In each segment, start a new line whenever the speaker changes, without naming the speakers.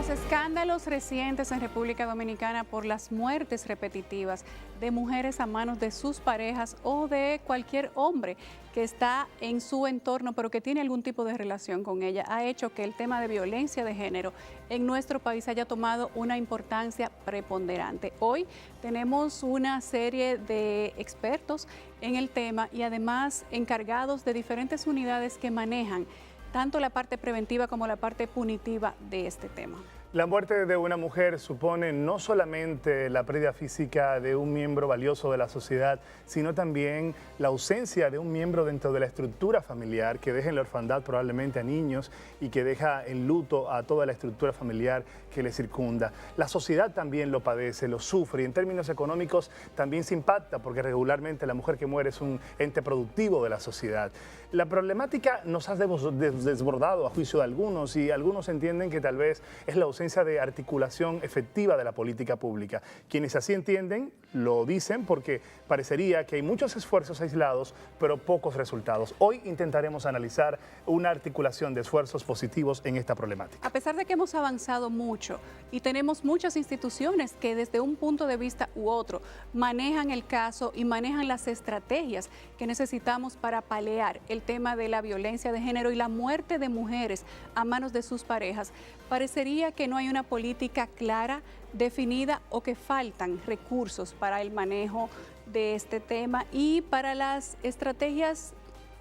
Los escándalos recientes en República Dominicana por las muertes repetitivas de mujeres a manos de sus parejas o de cualquier hombre que está en su entorno pero que tiene algún tipo de relación con ella ha hecho que el tema de violencia de género en nuestro país haya tomado una importancia preponderante. Hoy tenemos una serie de expertos en el tema y además encargados de diferentes unidades que manejan tanto la parte preventiva como la parte punitiva de este tema.
La muerte de una mujer supone no solamente la pérdida física de un miembro valioso de la sociedad, sino también la ausencia de un miembro dentro de la estructura familiar que deja en la orfandad probablemente a niños y que deja en luto a toda la estructura familiar que le circunda. La sociedad también lo padece, lo sufre y en términos económicos también se impacta porque regularmente la mujer que muere es un ente productivo de la sociedad. La problemática nos ha desbordado a juicio de algunos y algunos entienden que tal vez es la ausencia de articulación efectiva de la política pública. Quienes así entienden lo dicen porque parecería que hay muchos esfuerzos aislados pero pocos resultados. Hoy intentaremos analizar una articulación de esfuerzos positivos en esta problemática.
A pesar de que hemos avanzado mucho y tenemos muchas instituciones que desde un punto de vista u otro manejan el caso y manejan las estrategias que necesitamos para paliar el tema de la violencia de género y la muerte de mujeres a manos de sus parejas, parecería que no hay una política clara, definida o que faltan recursos para el manejo de este tema y para las estrategias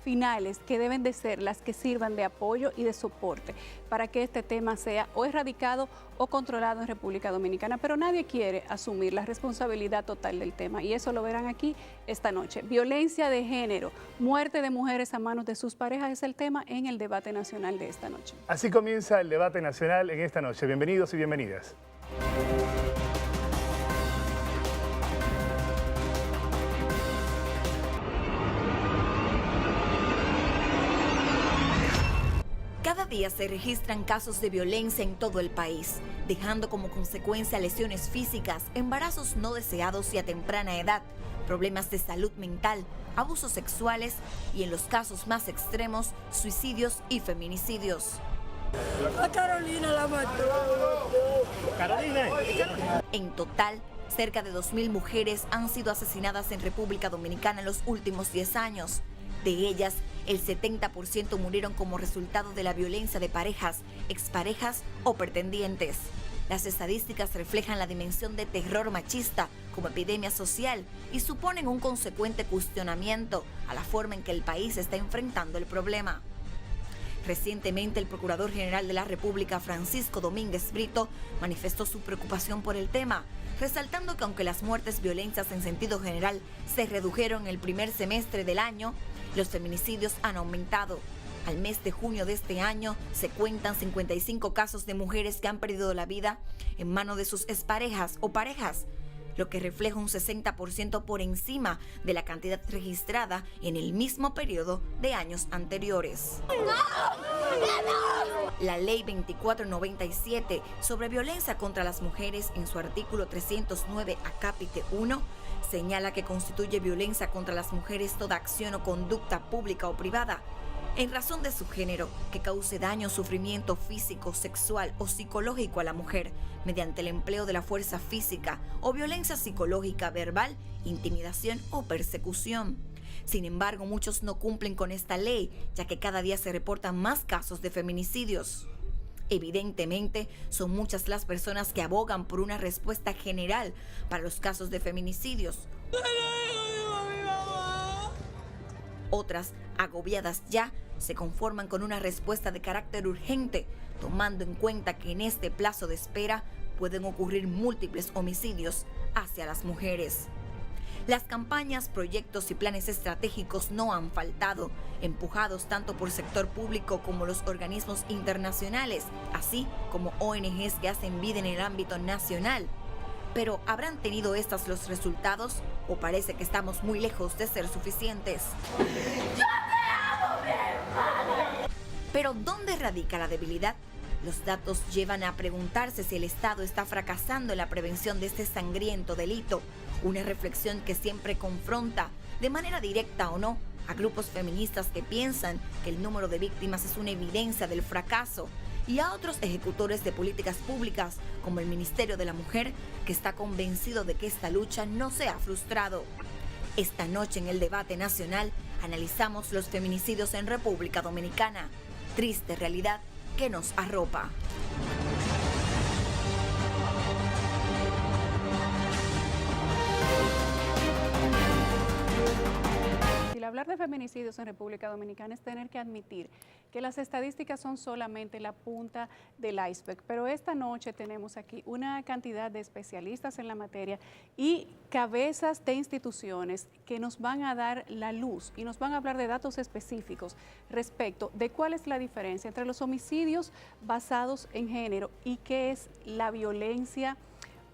finales que deben de ser las que sirvan de apoyo y de soporte para que este tema sea o erradicado o controlado en República Dominicana, pero nadie quiere asumir la responsabilidad total del tema y eso lo verán aquí esta noche. Violencia de género, muerte de mujeres a manos de sus parejas es el tema en el debate nacional de esta noche.
Así comienza el debate nacional en esta noche. Bienvenidos y bienvenidas.
Cada día se registran casos de violencia en todo el país, dejando como consecuencia lesiones físicas, embarazos no deseados y a temprana edad, problemas de salud mental, abusos sexuales y, en los casos más extremos, suicidios y feminicidios.
A Carolina la mató.
En total, cerca de 2.000 mujeres han sido asesinadas en República Dominicana en los últimos 10 años. De ellas, el 70% murieron como resultado de la violencia de parejas, exparejas o pretendientes. Las estadísticas reflejan la dimensión de terror machista como epidemia social y suponen un consecuente cuestionamiento a la forma en que el país está enfrentando el problema. Recientemente, el Procurador General de la República, Francisco Domínguez Brito, manifestó su preocupación por el tema, resaltando que aunque las muertes violentas en sentido general se redujeron en el primer semestre del año, los feminicidios han aumentado. Al mes de junio de este año se cuentan 55 casos de mujeres que han perdido la vida en manos de sus exparejas o parejas, lo que refleja un 60% por encima de la cantidad registrada en el mismo periodo de años anteriores. La Ley 2497 sobre violencia contra las mujeres, en su artículo 309 acápite 1, señala que constituye violencia contra las mujeres toda acción o conducta pública o privada en razón de su género que cause daño o sufrimiento físico, sexual o psicológico a la mujer mediante el empleo de la fuerza física o violencia psicológica, verbal, intimidación o persecución. Sin embargo, muchos no cumplen con esta ley, ya que cada día se reportan más casos de feminicidios. Evidentemente, son muchas las personas que abogan por una respuesta general para los casos de feminicidios. Otras, agobiadas ya, se conforman con una respuesta de carácter urgente, tomando en cuenta que en este plazo de espera pueden ocurrir múltiples homicidios hacia las mujeres. Las campañas, proyectos y planes estratégicos no han faltado, empujados tanto por sector público como los organismos internacionales, así como ONGs que hacen vida en el ámbito nacional. Pero ¿habrán tenido estas los resultados o parece que estamos muy lejos de ser suficientes? ¡Yo te amo, mi hermana! Pero ¿dónde radica la debilidad? Los datos llevan a preguntarse si el Estado está fracasando en la prevención de este sangriento delito, una reflexión que siempre confronta, de manera directa o no, a grupos feministas que piensan que el número de víctimas es una evidencia del fracaso y a otros ejecutores de políticas públicas, como el Ministerio de la Mujer, que está convencido de que esta lucha no se ha frustrado. Esta noche en el debate nacional analizamos los feminicidios en República Dominicana, triste realidad que nos arropa.
Hablar de feminicidios en República Dominicana es tener que admitir que las estadísticas son solamente la punta del iceberg, pero esta noche tenemos aquí una cantidad de especialistas en la materia y cabezas de instituciones que nos van a dar la luz y nos van a hablar de datos específicos respecto de cuál es la diferencia entre los homicidios basados en género y qué es la violencia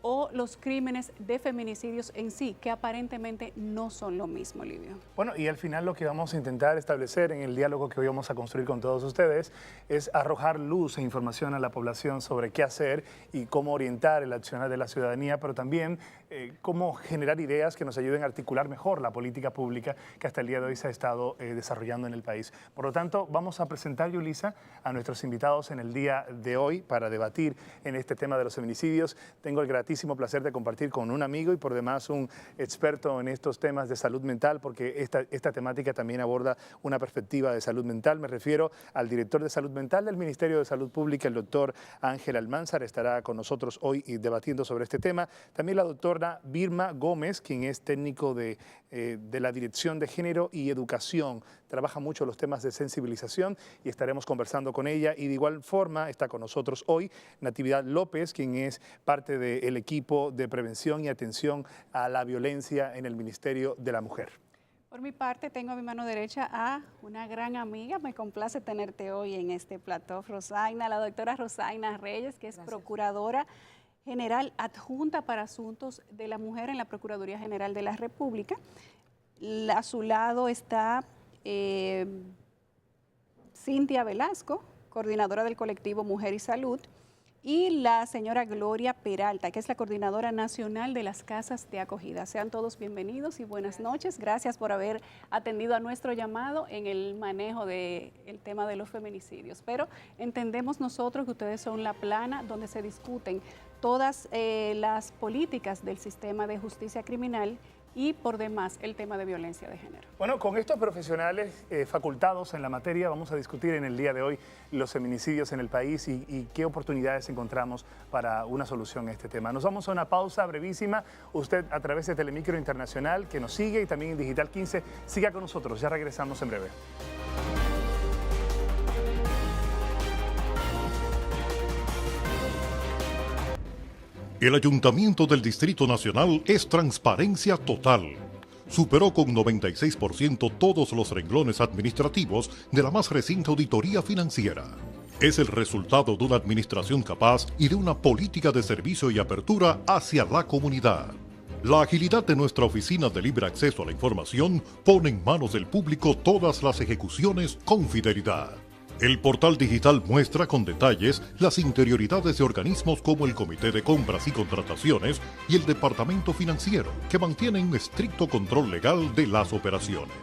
o los crímenes de feminicidios en sí, que aparentemente no son lo mismo, Livio.
Bueno, y al final lo que vamos a intentar establecer en el diálogo que hoy vamos a construir con todos ustedes es arrojar luz e información a la población sobre qué hacer y cómo orientar el accionar de la ciudadanía, pero también cómo generar ideas que nos ayuden a articular mejor la política pública que hasta el día de hoy se ha estado desarrollando en el país. Por lo tanto, vamos a presentar, Yulisa, a nuestros invitados en el día de hoy para debatir en este tema de los feminicidios. Tengo el gratísimo placer de compartir con un amigo y por demás un experto en estos temas de salud mental, porque esta temática también aborda una perspectiva de salud mental. Me refiero al director de salud mental del Ministerio de Salud Pública, el doctor Ángel Almanzar, estará con nosotros hoy debatiendo sobre este tema. También la doctora Vilma Gómez, quien es técnico de la Dirección de Género y Educación. Trabaja mucho los temas de sensibilización y estaremos conversando con ella. Y de igual forma está con nosotros hoy Natividad López, quien es parte del equipo de prevención y atención a la violencia en el Ministerio de la Mujer.
Por mi parte, tengo a mi mano derecha a una gran amiga. Me complace tenerte hoy en este plató, Rosaina, la doctora Rosaina Reyes, que es procuradora general adjunta para asuntos de la mujer en la Procuraduría General de la República. A su lado está Cintia Velasco, coordinadora del colectivo Mujer y Salud, y la señora Gloria Peralta, que es la coordinadora nacional de las casas de acogida. Sean todos bienvenidos y buenas noches. Gracias por haber atendido a nuestro llamado en el manejo del tema de los feminicidios. Pero entendemos nosotros que ustedes son la plana donde se discuten todas las políticas del sistema de justicia criminal y por demás el tema de violencia de género.
Bueno, con estos profesionales facultados en la materia vamos a discutir en el día de hoy los feminicidios en el país y qué oportunidades encontramos para una solución a este tema. Nos vamos a una pausa brevísima. Usted a través de Telemicro Internacional que nos sigue y también en Digital 15, siga con nosotros. Ya regresamos en breve.
El Ayuntamiento del Distrito Nacional es transparencia total. Superó con 96% todos los renglones administrativos de la más reciente auditoría financiera. Es el resultado de una administración capaz y de una política de servicio y apertura hacia la comunidad. La agilidad de nuestra oficina de libre acceso a la información pone en manos del público todas las ejecuciones con fidelidad. El portal digital muestra con detalles las interioridades de organismos como el Comité de Compras y Contrataciones y el Departamento Financiero, que mantienen un estricto control legal de las operaciones.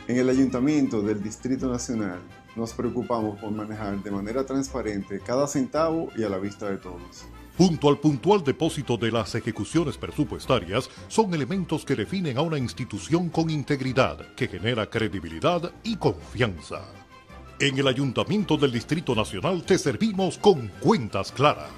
En el Ayuntamiento del Distrito Nacional nos preocupamos por manejar de manera transparente cada centavo y a la vista de todos.
Junto al puntual depósito de las ejecuciones presupuestarias, son elementos que definen a una institución con integridad, que genera credibilidad y confianza. En el Ayuntamiento del Distrito Nacional te servimos con cuentas claras.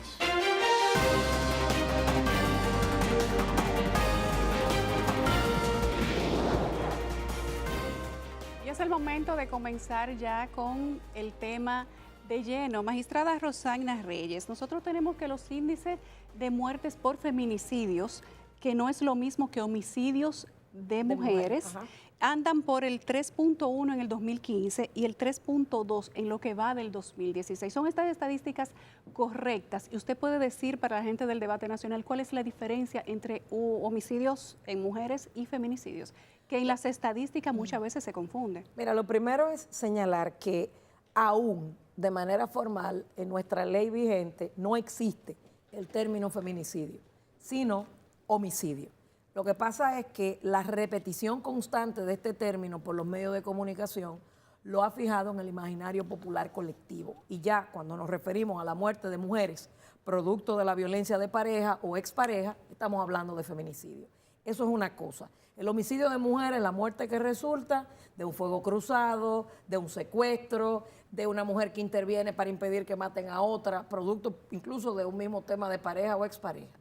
Y es el momento de comenzar ya con el tema de lleno. Magistrada Rosaina Reyes, nosotros tenemos que los índices de muertes por feminicidios, que no es lo mismo que homicidios de mujeres, andan por el 3.1 en el 2015 y el 3.2 en lo que va del 2016. ¿Son estas estadísticas correctas? Y usted puede decir para la gente del debate nacional cuál es la diferencia entre homicidios en mujeres y feminicidios, que en las estadísticas muchas veces se confunde.
Mira, lo primero es señalar que aún de manera formal en nuestra ley vigente no existe el término feminicidio, sino homicidio. Lo que pasa es que la repetición constante de este término por los medios de comunicación lo ha fijado en el imaginario popular colectivo. Y ya cuando nos referimos a la muerte de mujeres producto de la violencia de pareja o expareja, estamos hablando de feminicidio. Eso es una cosa. El homicidio de mujeres, la muerte que resulta de un fuego cruzado, de un secuestro, de una mujer que interviene para impedir que maten a otra, producto incluso de un mismo tema de pareja o expareja.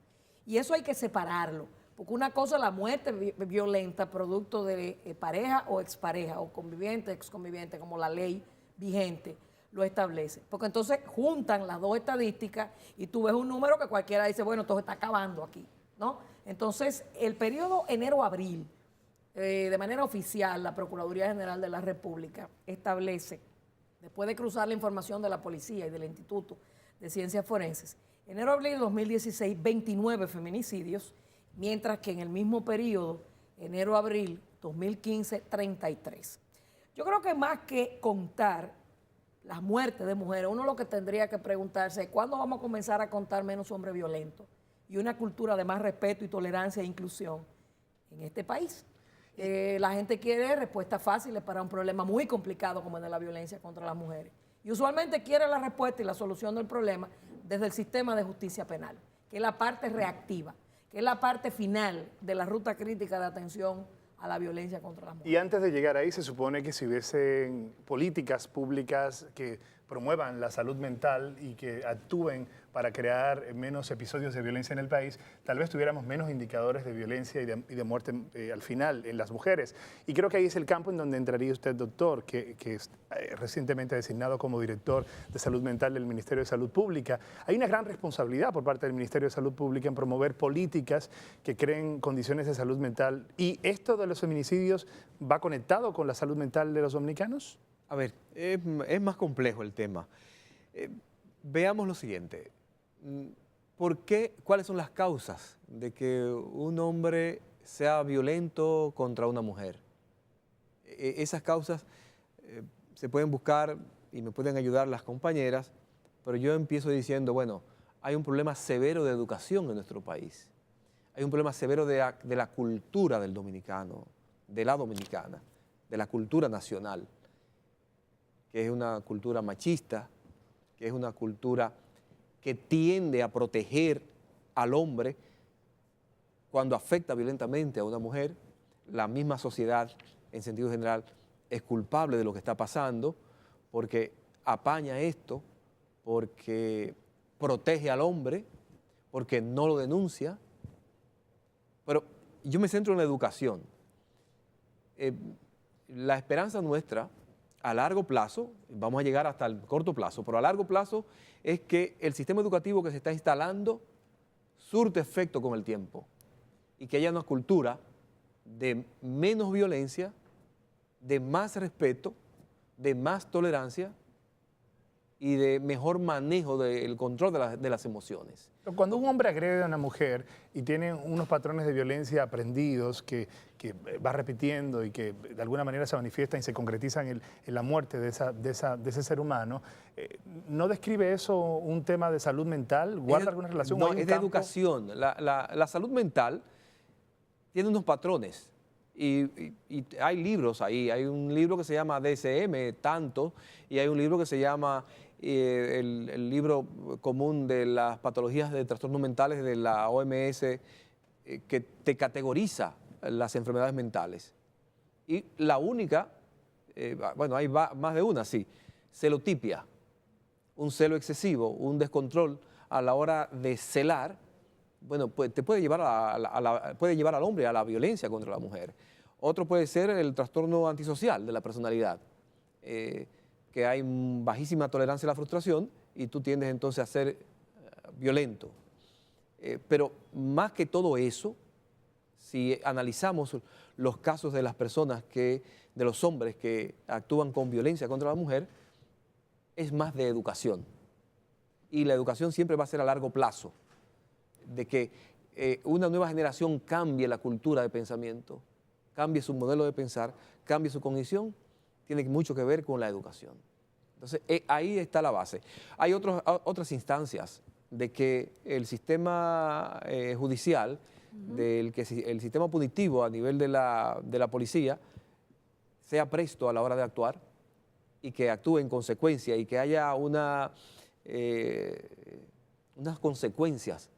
Y eso hay que separarlo, porque una cosa es la muerte violenta producto de pareja o expareja, o conviviente, exconviviente, como la ley vigente lo establece. Porque entonces juntan las dos estadísticas y tú ves un número que cualquiera dice, bueno, todo está acabando aquí, ¿no? Entonces, el periodo enero-abril, de manera oficial, la Procuraduría General de la República establece, después de cruzar la información de la policía y del Instituto de Ciencias Forenses, enero-abril de 2016, 29 feminicidios, mientras que en el mismo periodo, enero-abril 2015, 33. Yo creo que más que contar las muertes de mujeres, uno lo que tendría que preguntarse es cuándo vamos a comenzar a contar menos hombres violentos y una cultura de más respeto y tolerancia e inclusión en este país. La gente quiere respuestas fáciles para un problema muy complicado como el de la violencia contra las mujeres. Y usualmente quiere la respuesta y la solución del problema desde el sistema de justicia penal, que es la parte reactiva, que es la parte final de la ruta crítica de atención a la violencia contra las mujeres.
Y antes de llegar ahí, se supone que si hubiesen políticas públicas que promuevan la salud mental y que actúen para crear menos episodios de violencia en el país, tal vez tuviéramos menos indicadores de violencia y de muerte al final en las mujeres. Y creo que ahí es el campo en donde entraría usted, doctor, que es recientemente designado como director de salud mental del Ministerio de Salud Pública. Hay una gran responsabilidad por parte del Ministerio de Salud Pública en promover políticas que creen condiciones de salud mental. ¿Y esto de los feminicidios va conectado con la salud mental de los dominicanos?
A ver, es más complejo el tema. Veamos lo siguiente. ¿Cuáles son las causas de que un hombre sea violento contra una mujer? Esas causas se pueden buscar y me pueden ayudar las compañeras, pero yo empiezo diciendo, bueno, hay un problema severo de educación en nuestro país. Hay un problema severo de la cultura del dominicano, de la dominicana, de la cultura nacional, que es una cultura machista, que es una cultura que tiende a proteger al hombre cuando afecta violentamente a una mujer. La misma sociedad, en sentido general, es culpable de lo que está pasando porque apaña esto, porque protege al hombre, porque no lo denuncia. Pero yo me centro en la educación. La esperanza nuestra a largo plazo, vamos a llegar hasta el corto plazo, pero a largo plazo es que el sistema educativo que se está instalando surte efecto con el tiempo y que haya una cultura de menos violencia, de más respeto, de más tolerancia y de mejor manejo del control de las emociones.
Cuando un hombre agrede a una mujer y tiene unos patrones de violencia aprendidos que va repitiendo y que de alguna manera se manifiestan y se concretizan en la muerte de ese ser humano, ¿no describe eso un tema de salud mental? ¿Guarda alguna relación?
No, es de educación. La salud mental tiene unos patrones y hay libros ahí. Hay un libro que se llama DSM, tanto, y hay un libro que se llama el libro común de las patologías de trastornos mentales de la OMS, que te categoriza las enfermedades mentales. Y la única, bueno, hay más de una, sí, celotipia, un celo excesivo, un descontrol a la hora de celar, bueno, pues te puede llevar, puede llevar al hombre a la violencia contra la mujer. Otro puede ser el trastorno antisocial de la personalidad, que hay bajísima tolerancia a la frustración y tú tiendes entonces a ser violento. Pero más que todo eso, si analizamos los casos de las personas de los hombres que actúan con violencia contra la mujer, es más de educación. Y la educación siempre va a ser a largo plazo, de que una nueva generación cambie la cultura de pensamiento, cambie su modelo de pensar, cambie su cognición, tiene mucho que ver con la educación. Entonces, ahí está la base. Hay otras instancias de que el sistema judicial, el sistema punitivo a nivel de la policía, sea presto a la hora de actuar, y que actúe en consecuencia y que haya unas consecuencias,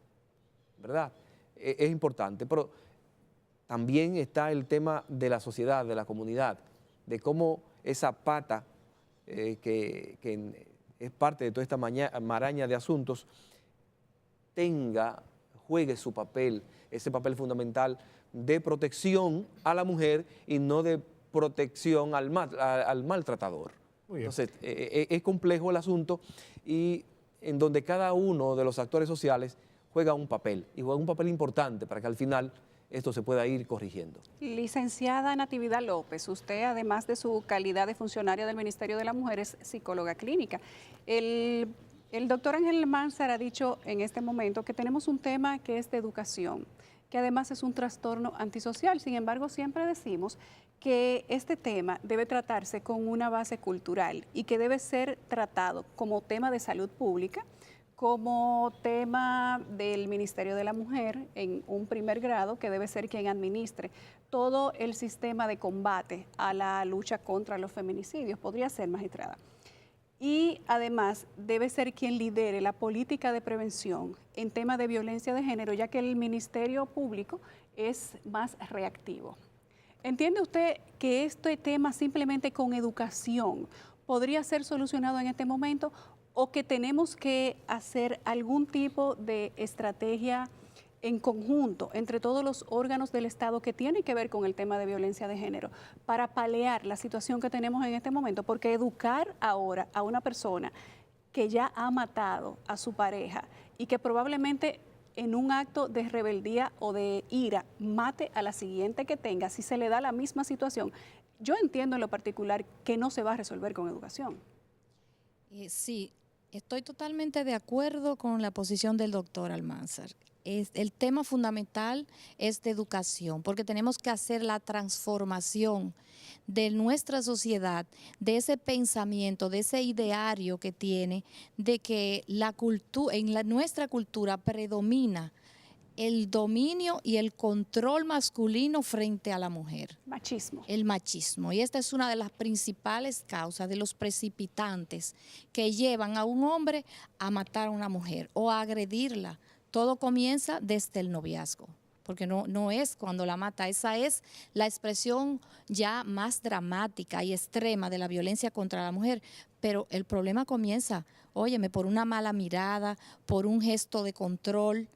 ¿verdad? Es importante, pero también está el tema de la sociedad, de la comunidad, de cómo esa pata que es parte de toda esta maraña de asuntos juegue su papel, ese papel fundamental de protección a la mujer y no de protección al maltratador. Entonces, es complejo el asunto y en donde cada uno de los actores sociales juega un papel y juega un papel importante para que al final esto se pueda ir corrigiendo.
Licenciada Natividad López, usted además de su calidad de funcionaria del Ministerio de la Mujer es psicóloga clínica. El doctor Ángel Almanzar ha dicho en este momento que tenemos un tema que es de educación, que además es un trastorno antisocial. Sin embargo, siempre decimos que este tema debe tratarse con una base cultural y que debe ser tratado como tema de salud pública, como tema del Ministerio de la Mujer en un primer grado, que debe ser quien administre todo el sistema de combate a la lucha contra los feminicidios. Podría ser, magistrada. Y además debe ser quien lidere la política de prevención en tema de violencia de género, ya que el Ministerio Público es más reactivo. ¿Entiende usted que este tema simplemente con educación podría ser solucionado en este momento o que tenemos que hacer algún tipo de estrategia en conjunto entre todos los órganos del Estado que tienen que ver con el tema de violencia de género para paliar la situación que tenemos en este momento? Porque educar ahora a una persona que ya ha matado a su pareja y que probablemente en un acto de rebeldía o de ira mate a la siguiente que tenga, si se le da la misma situación, yo entiendo en lo particular que no se va a resolver con educación.
Sí, estoy totalmente de acuerdo con la posición del doctor Almanzar. El tema fundamental es de educación, porque tenemos que hacer la transformación de nuestra sociedad, de ese pensamiento, de ese ideario que tiene, de que nuestra cultura predomina el dominio y el control masculino frente a la mujer.
Machismo.
El machismo. Y esta es una de las principales causas de los precipitantes que llevan a un hombre a matar a una mujer o a agredirla. Todo comienza desde el noviazgo, porque no es cuando la mata, esa es la expresión ya más dramática y extrema de la violencia contra la mujer. Pero el problema comienza, óyeme, por una mala mirada, por un gesto de control,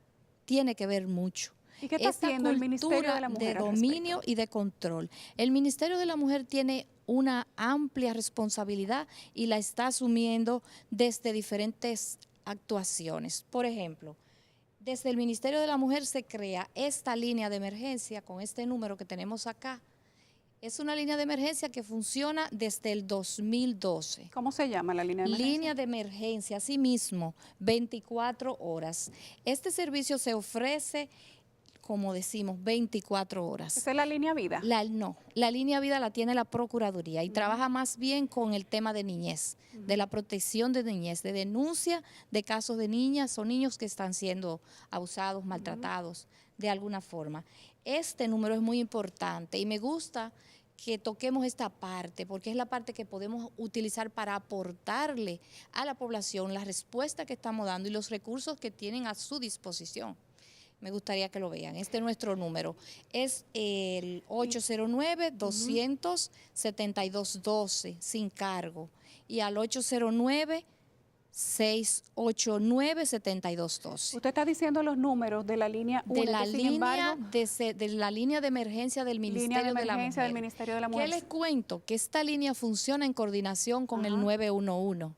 tiene que ver mucho.
¿Y qué está haciendo el Ministerio de la Mujer?
De dominio y de control. El Ministerio de la Mujer tiene una amplia responsabilidad y la está asumiendo desde diferentes actuaciones. Por ejemplo, desde el Ministerio de la Mujer se crea esta línea de emergencia con este número que tenemos acá. Es una línea de emergencia que funciona desde el 2012.
¿Cómo se llama la línea de emergencia? Línea
de emergencia, así mismo, 24 horas. Este servicio se ofrece, como decimos, 24 horas.
¿Esa es la línea vida?
No, la línea vida la tiene la Procuraduría y trabaja más bien con el tema de niñez, de la protección de niñez, de denuncia de casos de niñas o niños que están siendo abusados, maltratados de alguna forma. Este número es muy importante y me gusta que toquemos esta parte, porque es la parte que podemos utilizar para aportarle a la población la respuesta que estamos dando y los recursos que tienen a su disposición. Me gustaría que lo vean. Este es nuestro número. Es el 809-272-12, sin cargo. Y al 809-689-7212.
Usted está diciendo los números de la línea 1,
de la línea de emergencia del Ministerio de la Mujer.
Del Ministerio de la Mujer.
¿Qué les cuento? Que esta línea funciona en coordinación con el 911.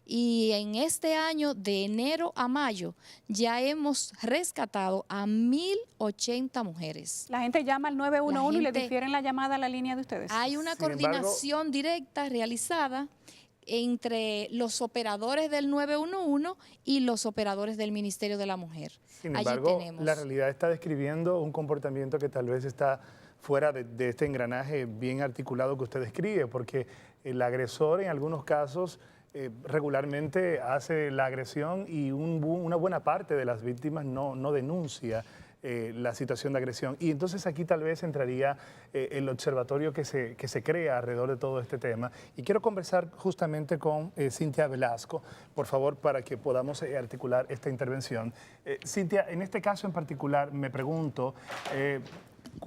Y en este año, de enero a mayo, ya hemos rescatado a 1.080 mujeres.
La gente llama al 911 y le difieren la llamada a la línea de ustedes.
Hay una coordinación directa realizada entre los operadores del 911 y los operadores del Ministerio de la Mujer.
Sin embargo, la realidad está describiendo un comportamiento que tal vez está fuera de este engranaje bien articulado que usted describe, porque el agresor en algunos casos regularmente hace la agresión y una buena parte de las víctimas no denuncia. la situación de agresión. Y entonces aquí tal vez entraría el observatorio que se crea alrededor de todo este tema. Y quiero conversar justamente con Cintia Velasco, por favor, para que podamos articular esta intervención. Cintia, en este caso en particular me pregunto,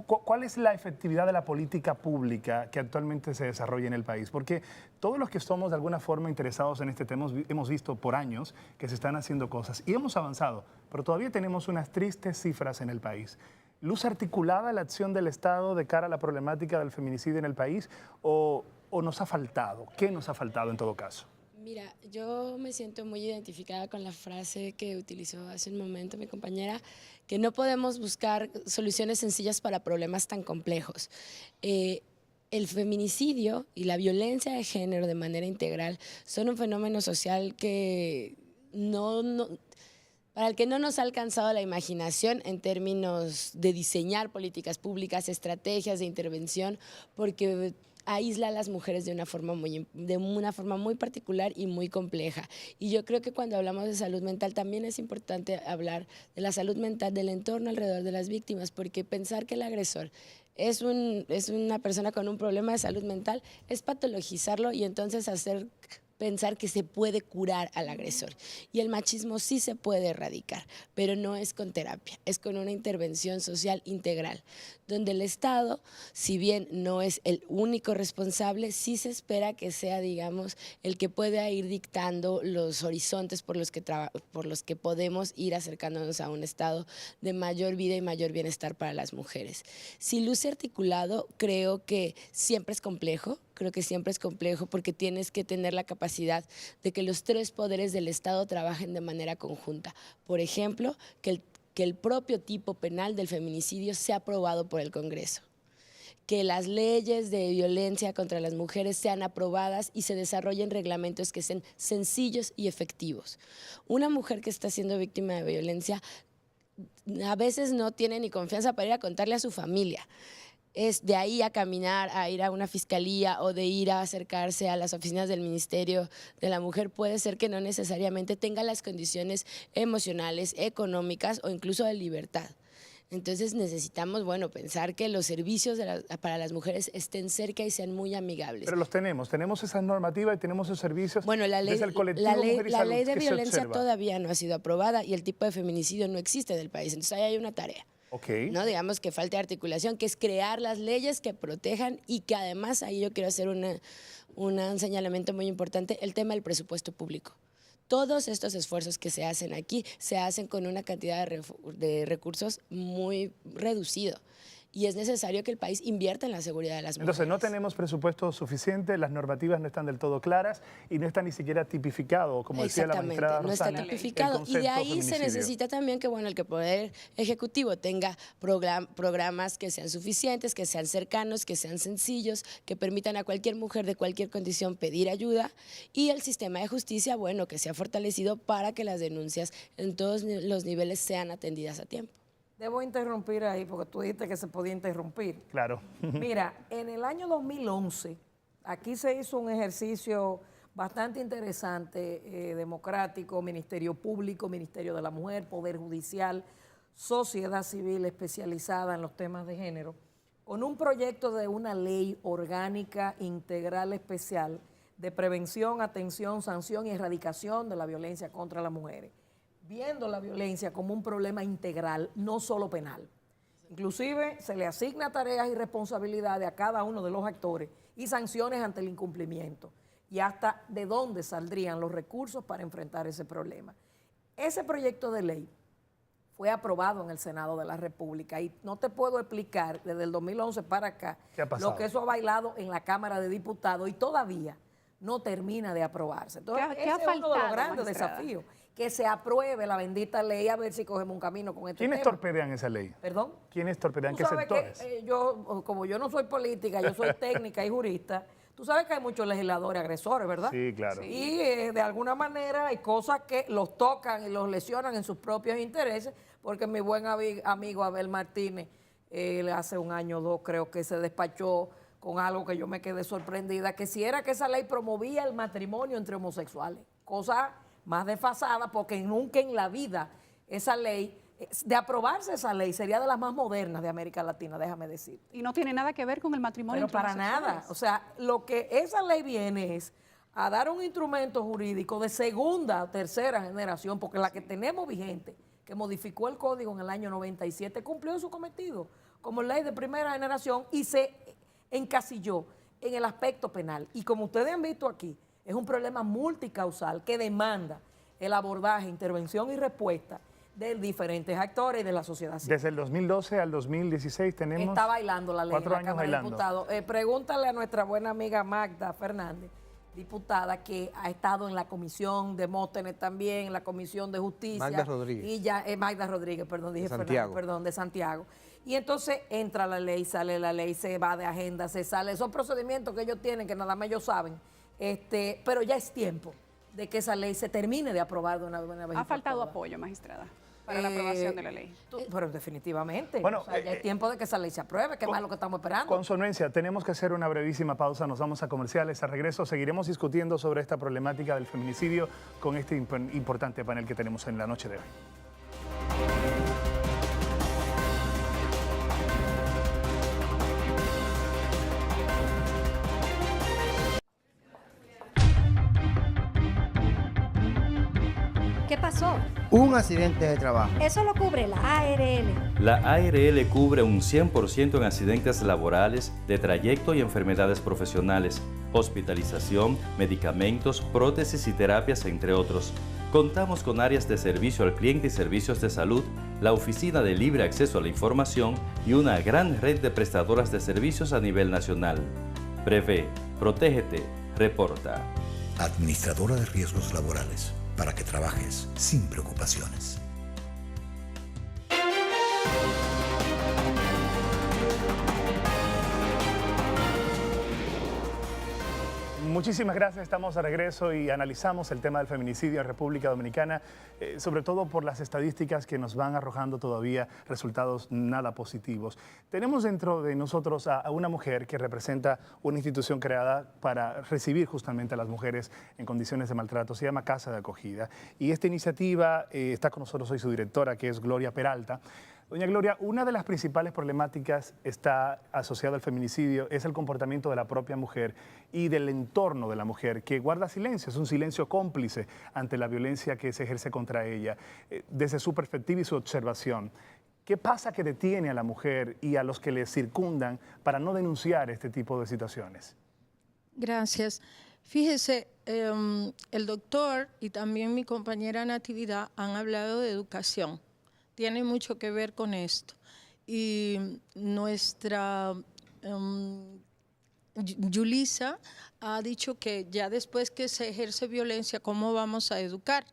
¿cuál es la efectividad de la política pública que actualmente se desarrolla en el país? Porque todos los que estamos de alguna forma interesados en este tema hemos visto por años que se están haciendo cosas y hemos avanzado, pero todavía tenemos unas tristes cifras en el país. ¿Luce articulada la acción del Estado de cara a la problemática del feminicidio en el país o nos ha faltado? ¿Qué nos ha faltado en todo caso?
Mira, yo me siento muy identificada con la frase que utilizó hace un momento mi compañera, que no podemos buscar soluciones sencillas para problemas tan complejos. El feminicidio y la violencia de género de manera integral son un fenómeno social que para el que no nos ha alcanzado la imaginación en términos de diseñar políticas públicas, estrategias de intervención, porque aísla a las mujeres de una forma muy particular y muy compleja. Y yo creo que cuando hablamos de salud mental también es importante hablar de la salud mental del entorno alrededor de las víctimas, porque pensar que el agresor es una persona con un problema de salud mental es patologizarlo y entonces pensar que se puede curar al agresor. Y el machismo sí se puede erradicar, pero no es con terapia, es con una intervención social integral, donde el Estado, si bien no es el único responsable, sí se espera que sea, digamos, el que pueda ir dictando los horizontes por los que podemos ir acercándonos a un estado de mayor vida y mayor bienestar para las mujeres. Si luce articulado, creo que siempre es complejo, porque tienes que tener la capacidad de que los tres poderes del Estado trabajen de manera conjunta. Por ejemplo, que el propio tipo penal del feminicidio sea aprobado por el Congreso, que las leyes de violencia contra las mujeres sean aprobadas y se desarrollen reglamentos que sean sencillos y efectivos. Una mujer que está siendo víctima de violencia a veces no tiene ni confianza para ir a contarle a su familia. Es de ahí a caminar, a ir a una fiscalía o de ir a acercarse a las oficinas del Ministerio de la Mujer, puede ser que no necesariamente tenga las condiciones emocionales, económicas o incluso de libertad. Entonces necesitamos, pensar que los servicios para las mujeres estén cerca y sean muy amigables.
Pero los tenemos esas normativas y tenemos esos servicios.
Bueno, la ley,
desde el colectivo Mujer y
la
Salud
ley de
que
violencia todavía no ha sido aprobada y el tipo de feminicidio no existe en el país. Entonces ahí hay una tarea.
Okay.
No digamos que falte articulación, que es crear las leyes que protejan y que además ahí yo quiero hacer un señalamiento muy importante, el tema del presupuesto público. Todos estos esfuerzos que se hacen aquí se hacen con una cantidad de recursos muy reducido. Y es necesario que el país invierta en la seguridad de las mujeres.
Entonces, no tenemos presupuesto suficiente, las normativas no están del todo claras y no está ni siquiera tipificado, como decía la magistrada Rosana.
No está tipificado. Y de ahí se necesita también que el Poder Ejecutivo tenga programas que sean suficientes, que sean cercanos, que sean sencillos, que permitan a cualquier mujer de cualquier condición pedir ayuda y el sistema de justicia, que sea fortalecido para que las denuncias en todos los niveles sean atendidas a tiempo.
Debo interrumpir ahí porque tú dijiste que se podía interrumpir.
Claro.
Mira, en el año 2011, aquí se hizo un ejercicio bastante interesante, democrático, Ministerio Público, Ministerio de la Mujer, Poder Judicial, sociedad civil especializada en los temas de género, con un proyecto de una ley orgánica integral especial de prevención, atención, sanción y erradicación de la violencia contra las mujeres, viendo la violencia como un problema integral, no solo penal. Inclusive se le asigna tareas y responsabilidades a cada uno de los actores y sanciones ante el incumplimiento y hasta de dónde saldrían los recursos para enfrentar ese problema. Ese proyecto de ley fue aprobado en el Senado de la República y no te puedo explicar desde el 2011 para acá lo que eso ha bailado en la Cámara de Diputados y todavía no termina de aprobarse. Entonces, ese es uno de los grandes desafíos, que se apruebe la bendita ley, a ver si cogemos un camino con este tema.
¿Quiénes torpedean esa ley?
¿Perdón?
¿Quiénes torpedean? ¿Qué sectores?
Como yo no soy política, yo soy técnica y jurista, tú sabes que hay muchos legisladores agresores, ¿verdad?
Sí, claro.
Y de alguna manera hay cosas que los tocan y los lesionan en sus propios intereses, porque mi buen amigo Abel Martínez, hace un año o dos creo que se despachó con algo que yo me quedé sorprendida, que si era que esa ley promovía el matrimonio entre homosexuales, cosa más desfasada porque nunca en la vida esa ley De aprobarse esa ley, sería de las más modernas de América Latina, déjame decir.
Y no tiene nada que ver con el matrimonio.
Pero para nada. O sea, lo que esa ley viene es a dar un instrumento jurídico de segunda o tercera generación, porque la que tenemos vigente, que modificó el código en el año 97, cumplió su cometido como ley de primera generación y se encasilló en el aspecto penal. Y como ustedes han visto aquí, es un problema multicausal que demanda el abordaje, intervención y respuesta de diferentes actores de la sociedad civil.
Desde el 2012 al 2016 tenemos...
Está bailando la ley
4
en la
años
Cámara de
bailando.
Diputados. Pregúntale a nuestra buena amiga Magda Fernández, diputada, que ha estado en la Comisión de Móstenes también, en la Comisión de Justicia.
Magda Rodríguez.
Y ya, Magda Rodríguez, perdón, dije
Santiago.
Fernández, perdón, de Santiago. Y entonces entra la ley, sale la ley, se va de agenda, se sale. Esos procedimientos que ellos tienen, que nada más ellos saben. Pero ya es tiempo de que esa ley se termine de aprobar de una vez.
Ha faltado apoyo, magistrada, para la aprobación de la ley.
Pero definitivamente.
Bueno,
O sea, ya es tiempo de que esa ley se apruebe, que es más lo que estamos esperando.
Con su anuencia, tenemos que hacer una brevísima pausa, nos vamos a comerciales. A regreso seguiremos discutiendo sobre esta problemática del feminicidio con este importante panel que tenemos en la noche de hoy.
¿Qué pasó?
Un accidente de trabajo.
Eso lo cubre la ARL.
La ARL cubre un 100% en accidentes laborales, de trayecto y enfermedades profesionales, hospitalización, medicamentos, prótesis y terapias, entre otros. Contamos con áreas de servicio al cliente y servicios de salud, la oficina de libre acceso a la información y una gran red de prestadoras de servicios a nivel nacional. Prevé, protégete, reporta.
Administradora de riesgos laborales, para que trabajes sin preocupaciones.
Muchísimas gracias, estamos de regreso y analizamos el tema del feminicidio en República Dominicana, sobre todo por las estadísticas que nos van arrojando todavía resultados nada positivos. Tenemos dentro de nosotros a una mujer que representa una institución creada para recibir justamente a las mujeres en condiciones de maltrato, se llama Casa de Acogida. Y esta iniciativa está con nosotros hoy su directora, que es Gloria Peralta. Doña Gloria, una de las principales problemáticas está asociada al feminicidio, es el comportamiento de la propia mujer y del entorno de la mujer, que guarda silencio, es un silencio cómplice ante la violencia que se ejerce contra ella. Desde su perspectiva y su observación, ¿qué pasa que detiene a la mujer y a los que le circundan para no denunciar este tipo de situaciones?
Gracias. Fíjese, el doctor y también mi compañera Natividad han hablado de educación. Tiene mucho que ver con esto. Y nuestra Yulisa ha dicho que ya después que se ejerce violencia, ¿cómo vamos a educar?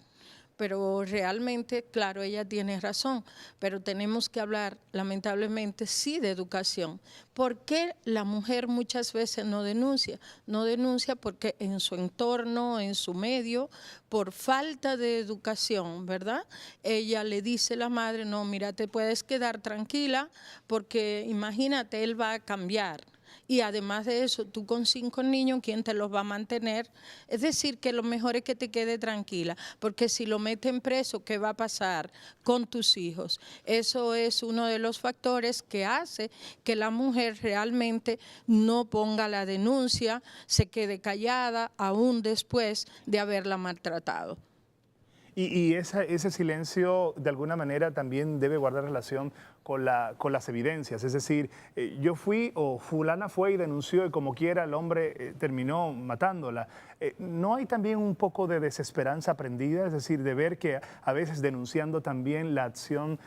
Pero realmente, claro, ella tiene razón, pero tenemos que hablar, lamentablemente, sí de educación. ¿Por qué la mujer muchas veces no denuncia? No denuncia porque en su entorno, en su medio, por falta de educación, ¿verdad? Ella le dice a la madre, no, mira, te puedes quedar tranquila porque imagínate, él va a cambiar. Y además de eso, tú con 5 niños, ¿quién te los va a mantener? Es decir, que lo mejor es que te quede tranquila, porque si lo meten preso, ¿qué va a pasar con tus hijos? Eso es uno de los factores que hace que la mujer realmente no ponga la denuncia, se quede callada, aún después de haberla maltratado.
Y ese silencio, de alguna manera, también debe guardar relación con las evidencias. Es decir, yo fui o fulana fue y denunció y como quiera el hombre terminó matándola. ¿No hay también un poco de desesperanza aprendida? Es decir, de ver que a veces denunciando también la acción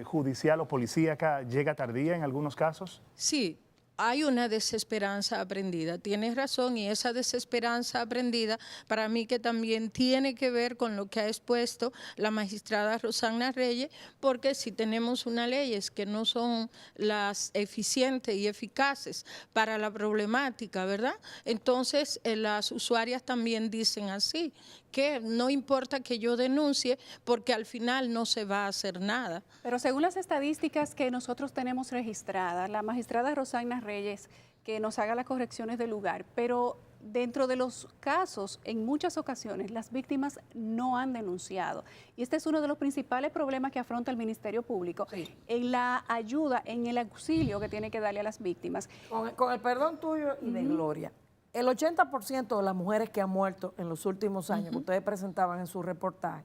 judicial o policíaca llega tardía en algunos casos.
Sí. Hay una desesperanza aprendida, tienes razón, y esa desesperanza aprendida para mí que también tiene que ver con lo que ha expuesto la magistrada Rosana Reyes, porque si tenemos unas leyes que no son las eficientes y eficaces para la problemática, ¿verdad? Entonces las usuarias también dicen así, que no importa que yo denuncie porque al final no se va a hacer nada.
Pero según las estadísticas que nosotros tenemos registradas, la magistrada Rosana Reyes, que nos haga las correcciones del lugar, pero dentro de los casos, en muchas ocasiones, las víctimas no han denunciado. Y este es uno de los principales problemas que afronta el Ministerio Público en la ayuda, en el auxilio que tiene que darle a las víctimas.
Con el perdón tuyo y de Gloria, el 80% de las mujeres que han muerto en los últimos años, que ustedes presentaban en su reportaje,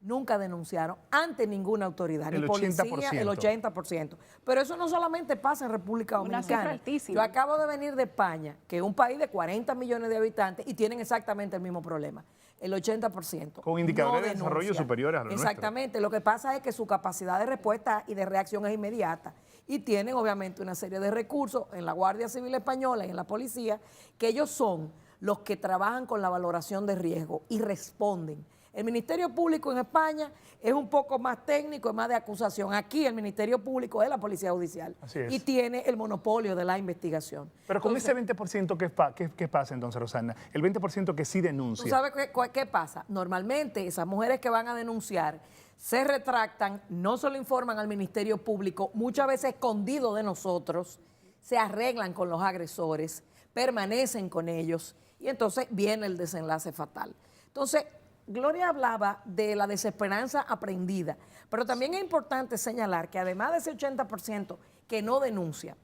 nunca denunciaron ante ninguna autoridad,
El
ni policía,
80%.
el 80%. Pero eso no solamente pasa en República
Una cifra
Dominicana.
altísima.
Yo acabo de venir de España, que es un país de 40 millones de habitantes y tienen exactamente el mismo problema. El 80%.
Con indicadores
no
de desarrollo
denuncia.
superiores a los nuestros.
Exactamente. Lo que pasa es que su capacidad de respuesta y de reacción es inmediata. Y tienen obviamente una serie de recursos en la Guardia Civil Española y en la policía, que ellos son los que trabajan con la valoración de riesgo y responden. El Ministerio Público en España es un poco más técnico, es más de acusación. Aquí el Ministerio Público es la Policía Judicial
Así es.
y tiene el monopolio de la investigación.
Pero con
Entonces,
ese 20%, ¿qué pasa entonces, Rosana? El 20% que sí denuncia.
¿tú sabes qué pasa? Normalmente esas mujeres que van a denunciar se retractan, no se lo informan al Ministerio Público, muchas veces escondido de nosotros, se arreglan con los agresores, permanecen con ellos y entonces viene el desenlace fatal. Entonces, Gloria hablaba de la desesperanza aprendida, pero también es importante señalar que además de ese 80% que no denuncia,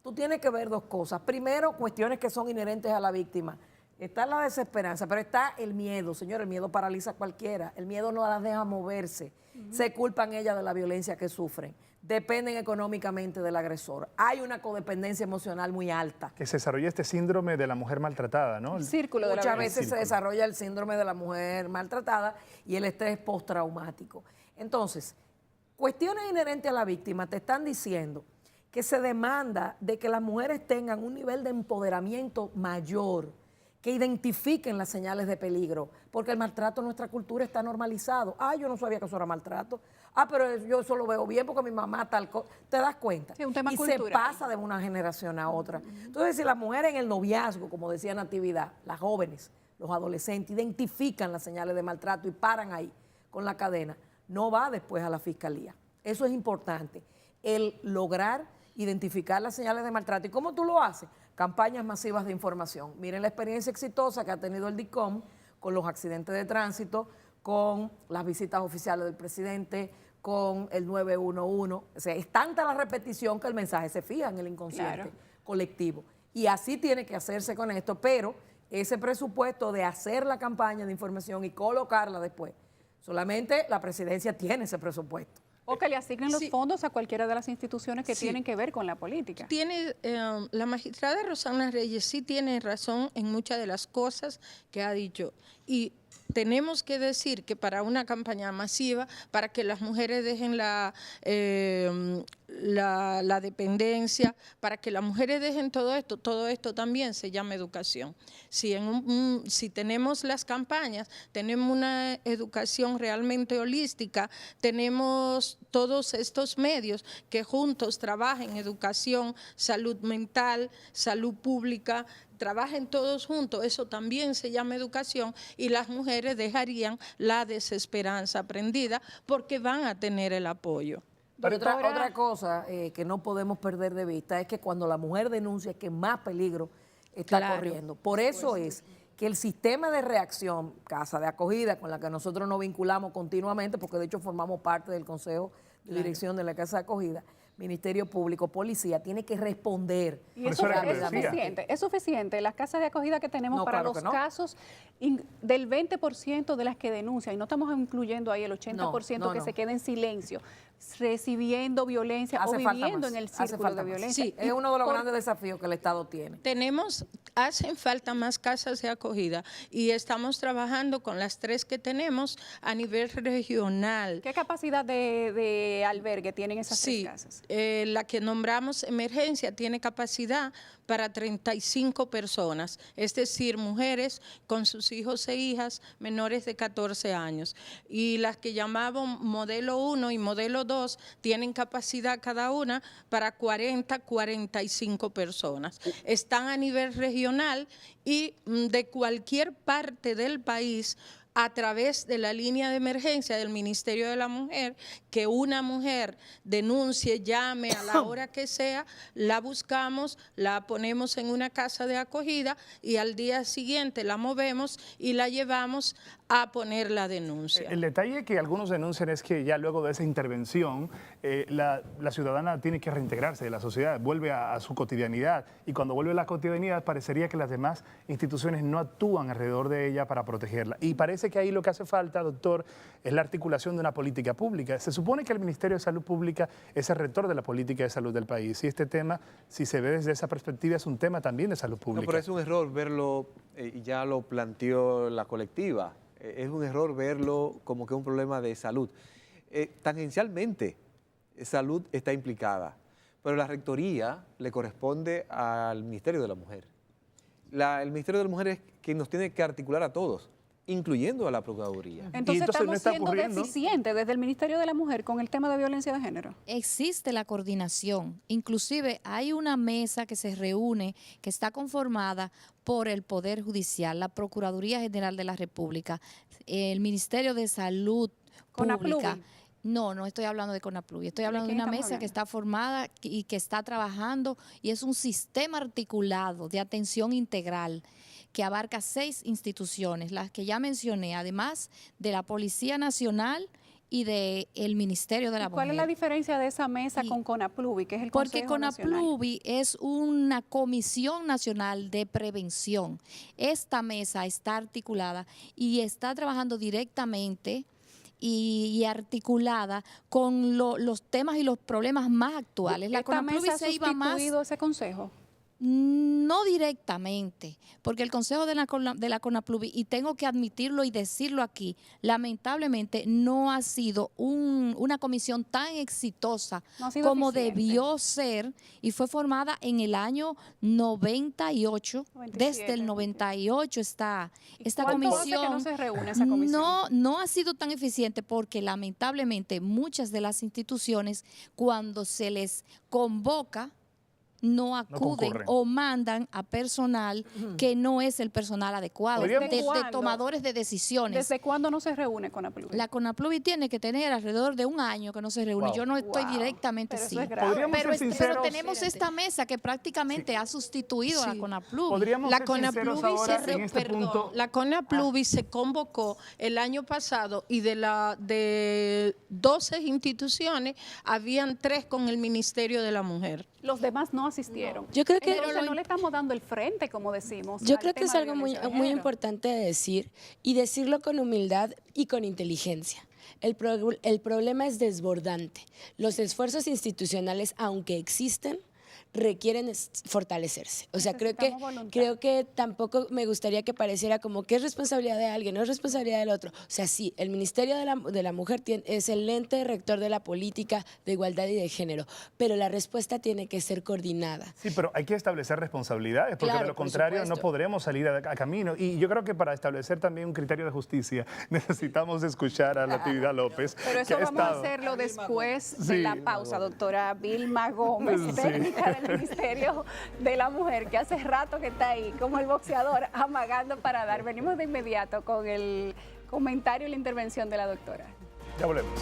tú tienes que ver dos cosas. Primero, cuestiones que son inherentes a la víctima. Está la desesperanza, pero está el miedo. Señor, el miedo paraliza a cualquiera. El miedo no las deja moverse. Se culpan ellas de la violencia que sufren. Dependen económicamente del agresor. Hay una codependencia emocional muy alta.
Que se desarrolla este síndrome de la mujer maltratada, ¿no?
El círculo de la
Muchas
violencia.
veces se desarrolla el síndrome de la mujer maltratada y el estrés postraumático. Entonces, cuestiones inherentes a la víctima te están diciendo que se demanda de que las mujeres tengan un nivel de empoderamiento mayor, que identifiquen las señales de peligro, porque el maltrato en nuestra cultura está normalizado. Ah, yo no sabía que eso era maltrato. Ah, pero yo eso lo veo bien porque mi mamá tal cosa. ¿Te das cuenta?
Sí, un tema
y
cultural.
se pasa de una generación a otra. Entonces, si las mujeres en el noviazgo, como decía Natividad, las jóvenes, los adolescentes, identifican las señales de maltrato y paran ahí con la cadena, no va después a la fiscalía. Eso es importante, el lograr identificar las señales de maltrato. ¿Y cómo tú lo haces? Campañas masivas de información. Miren la experiencia exitosa que ha tenido el DICOM con los accidentes de tránsito, con las visitas oficiales del presidente, con el 911. O sea, es tanta la repetición que el mensaje se fija en el inconsciente colectivo. Y así tiene que hacerse con esto, pero ese presupuesto de hacer la campaña de información y colocarla después, solamente la presidencia tiene ese presupuesto.
O que le asignen los fondos a cualquiera de las instituciones que tienen que ver con la política.
Tiene, la magistrada Rosana Reyes sí tiene razón en muchas de las cosas que ha dicho. Y tenemos que decir que para una campaña masiva, para que las mujeres dejen la dependencia, para que las mujeres dejen todo esto también se llama educación. Si, si tenemos las campañas, tenemos una educación realmente holística, tenemos todos estos medios que juntos trabajen educación, salud mental, salud pública, trabajen todos juntos, eso también se llama educación y las mujeres dejarían la desesperanza aprendida porque van a tener el apoyo.
Pero otra cosa que no podemos perder de vista es que cuando la mujer denuncia que más peligro está corriendo. Por eso es que el sistema de reacción, casa de acogida, con la que nosotros nos vinculamos continuamente, porque de hecho formamos parte del Consejo de Dirección de la Casa de Acogida, Ministerio Público, Policía, tiene que responder.
Y eso es suficiente. Las casas de acogida que tenemos para los casos del 20% de las que denuncian, y no estamos incluyendo ahí el 80% que se queda en silencio, recibiendo violencia o viviendo en el círculo de violencia.
Sí, es uno de los grandes desafíos que el Estado tiene.
Hacen falta más casas de acogida y estamos trabajando con las 3 que tenemos a nivel regional.
¿Qué capacidad de albergue tienen esas 3 casas?
La que nombramos emergencia tiene capacidad para 35 personas, es decir, mujeres con sus hijos e hijas menores de 14 años. Y las que llamamos modelo 1 y modelo 2 tienen capacidad cada una para 45 personas. Están a nivel regional y de cualquier parte del país a través de la línea de emergencia del Ministerio de la Mujer, que una mujer denuncie, llame a la hora que sea, la buscamos, la ponemos en una casa de acogida y al día siguiente la movemos y la llevamos a poner la denuncia.
El detalle que algunos denuncian es que ya luego de esa intervención la ciudadana tiene que reintegrarse de la sociedad, vuelve a su cotidianidad, y cuando vuelve a la cotidianidad parecería que las demás instituciones no actúan alrededor de ella para protegerla. Y parece que ahí lo que hace falta, doctor, es la articulación de una política pública. Se supone que el Ministerio de Salud Pública es el rector de la política de salud del país, y este tema, si se ve desde esa perspectiva, es un tema también de salud pública.
No, pero es un error verlo, y ya lo planteó la colectiva, es un error verlo como que es un problema de salud. Tangencialmente, salud está implicada, pero la rectoría le corresponde al Ministerio de la Mujer. El Ministerio de la Mujer es quien nos tiene que articular a todos, incluyendo a la Procuraduría.
Entonces estamos siendo deficientes desde el Ministerio de la Mujer con el tema de violencia de género.
Existe la coordinación, inclusive hay una mesa que se reúne, que está conformada por el Poder Judicial, la Procuraduría General de la República, el Ministerio de Salud Pública. No estoy hablando de CONAPLUVI, estoy hablando de una mesa que está formada y que está trabajando, y es un sistema articulado de atención integral que abarca 6 instituciones, las que ya mencioné, además de la Policía Nacional y del Ministerio de la Mujer.
¿Cuál es la diferencia de esa mesa con CONAPLUVI, que es el Consejo Nacional?
Porque CONAPLUVI es una Comisión Nacional de Prevención. Esta mesa está articulada y está trabajando directamente y articulada con los temas y los problemas más actuales.
La CONAPLUVI se iba más... ¿Ha sustituido ese consejo?
No directamente, porque el Consejo de la CONAPLUVI, y tengo que admitirlo y decirlo aquí, lamentablemente no ha sido una comisión tan exitosa como debió ser, y fue formada en el año 98, 97, desde el 98 está esta comisión.
Que no se reúne esa comisión?
No ha sido tan eficiente porque lamentablemente muchas de las instituciones, cuando se les convoca, no acuden o mandan a personal que no es el personal adecuado, de tomadores de decisiones.
¿Desde cuándo no se reúne CONAPLUVI?
La CONAPLUVI tiene que tener alrededor de un año que no se reúne. Yo no estoy directamente
pero
sí.
Pero
tenemos esta mesa que prácticamente ha sustituido a la CONAPLUVI.
La CONAPLUVI se convocó el año pasado, y de 12 instituciones, habían 3 con el Ministerio de la Mujer.
Los demás no asistieron.
Yo creo que
no le estamos dando el frente, como decimos.
Yo creo que es algo muy importante de decir, y decirlo con humildad y con inteligencia. El problema es desbordante. Los esfuerzos institucionales, aunque existen, requieren fortalecerse. O sea, creo que tampoco me gustaría que pareciera como que es responsabilidad de alguien, no es responsabilidad del otro. O sea, sí, el Ministerio de la Mujer es el ente rector de la política de igualdad y de género, pero la respuesta tiene que ser coordinada.
Sí, pero hay que establecer responsabilidades, porque de lo contrario no podremos salir a camino. Y yo creo que para establecer también un criterio de justicia necesitamos escuchar a Natividad López.
Pero eso vamos a hacerlo después de la pausa, doctora Vilma Gómez, técnica del Ministerio de la Mujer, que hace rato que está ahí como el boxeador amagando para dar. Venimos de inmediato con el comentario y la intervención de la doctora.
Ya volvemos.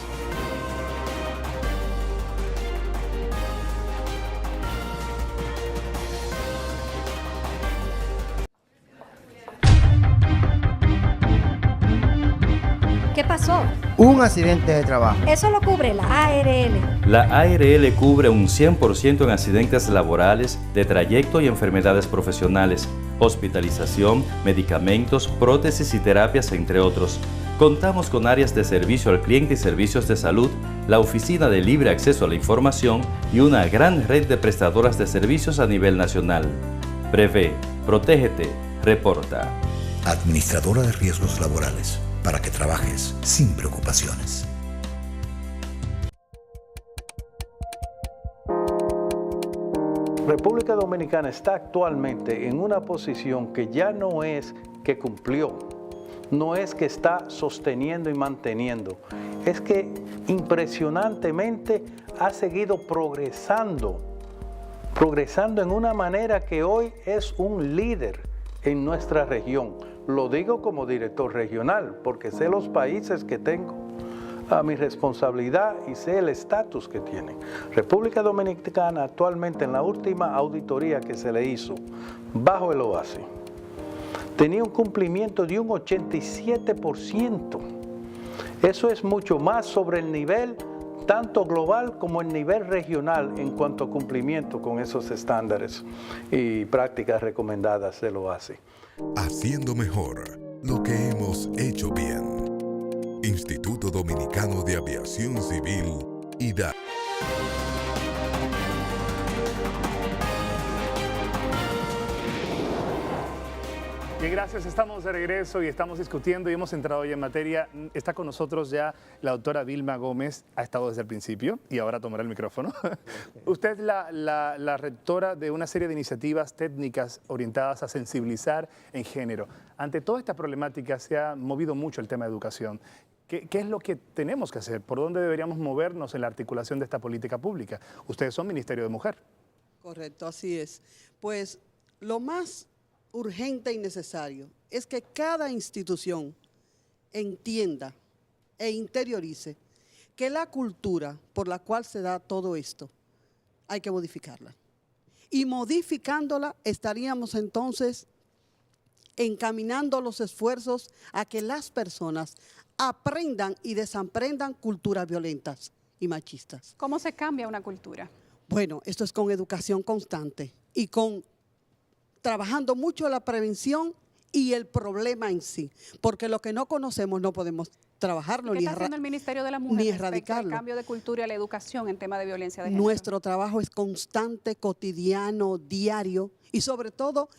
¿Qué pasó?
Un accidente de trabajo.
Eso lo cubre la ARL.
La ARL cubre un 100% en accidentes laborales, de trayecto y enfermedades profesionales, hospitalización, medicamentos, prótesis y terapias, entre otros. Contamos con áreas de servicio al cliente y servicios de salud, la oficina de libre acceso a la información y una gran red de prestadoras de servicios a nivel nacional. Prevé, protégete, reporta.
Administradora de riesgos laborales, para que trabajes sin preocupaciones.
República Dominicana está actualmente en una posición que ya no es que cumplió, no es que está sosteniendo y manteniendo, es que impresionantemente ha seguido progresando en una manera que hoy es un líder en nuestra región, lo digo como director regional, porque sé los países que tengo a mi responsabilidad y sé el estatus que tienen. República Dominicana actualmente, en la última auditoría que se le hizo bajo el OASI, tenía un cumplimiento de un 87%. Eso es mucho más sobre el nivel tanto global como el nivel regional en cuanto a cumplimiento con esos estándares y prácticas recomendadas del OASI.
Haciendo mejor lo que hemos hecho bien. Instituto Dominicano de Aviación Civil, IDA.
Bien, gracias. Estamos de regreso y estamos discutiendo y hemos entrado hoy en materia. Está con nosotros ya la doctora Vilma Gómez, ha estado desde el principio y ahora tomará el micrófono. Usted es la rectora de una serie de iniciativas técnicas orientadas a sensibilizar en género. Ante toda esta problemática se ha movido mucho el tema de educación. ¿Qué es lo que tenemos que hacer? ¿Por dónde deberíamos movernos en la articulación de esta política pública? Ustedes son Ministerio de Mujer.
Correcto, así es. Pues lo más urgente y necesario es que cada institución entienda e interiorice que la cultura por la cual se da todo esto hay que modificarla. Y modificándola estaríamos entonces encaminando los esfuerzos a que las personas aprendan y desaprendan culturas violentas y machistas.
¿Cómo se cambia una cultura?
Bueno, esto es con educación constante y con trabajando mucho la prevención y el problema en sí, porque lo que no conocemos no podemos trabajarlo
¿Qué está haciendo el Ministerio de la Mujer
ni
respecto
erradicarlo?
al cambio de cultura y a la educación en tema de violencia de género?
Nuestro trabajo es constante, cotidiano, diario y sobre todo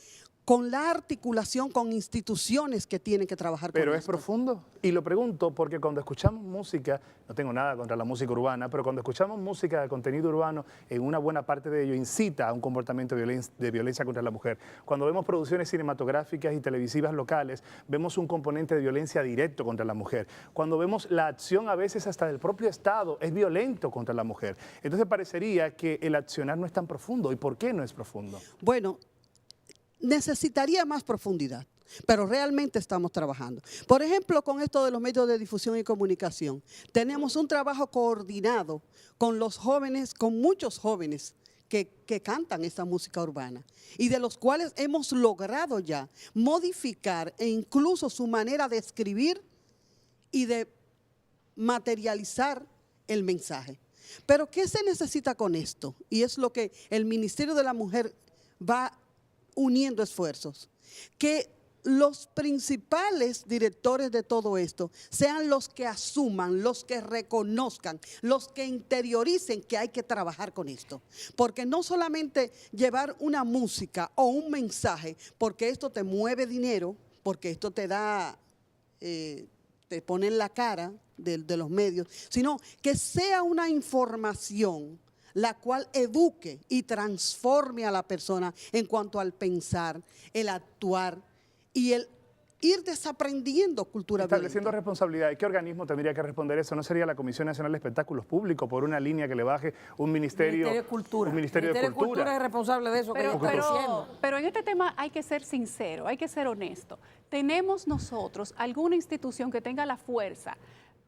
con la articulación con instituciones que tienen que trabajar con
Pero es
esto.
profundo. Y lo pregunto porque cuando escuchamos música, no tengo nada contra la música urbana, pero cuando escuchamos música de contenido urbano, en una buena parte de ello incita a un comportamiento de violencia contra la mujer. Cuando vemos producciones cinematográficas y televisivas locales, vemos un componente de violencia directo contra la mujer. Cuando vemos la acción a veces hasta del propio Estado, es violento contra la mujer. Entonces parecería que el accionar no es tan profundo. ¿Y por qué no es profundo?
Bueno, necesitaría más profundidad, pero realmente estamos trabajando. Por ejemplo, con esto de los medios de difusión y comunicación, tenemos un trabajo coordinado con los jóvenes, con muchos jóvenes que cantan esta música urbana y de los cuales hemos logrado ya modificar e incluso su manera de escribir y de materializar el mensaje. Pero ¿qué se necesita con esto? Y es lo que el Ministerio de la Mujer va uniendo esfuerzos, que los principales directores de todo esto sean los que asuman, los que reconozcan, los que interioricen que hay que trabajar con esto. Porque no solamente llevar una música o un mensaje, porque esto te mueve dinero, porque esto te da, te pone en la cara de los medios, sino que sea una información la cual eduque y transforme a la persona en cuanto al pensar, el actuar y el ir desaprendiendo cultura
Estableciendo
violenta.
responsabilidad. ¿Qué organismo tendría que responder eso? ¿No sería la Comisión Nacional de Espectáculos Públicos por una línea que le baje un ministerio
de Cultura?
Un Ministerio de Cultura
es responsable de eso.
Pero en este tema hay que ser sincero, hay que ser honesto. ¿Tenemos nosotros alguna institución que tenga la fuerza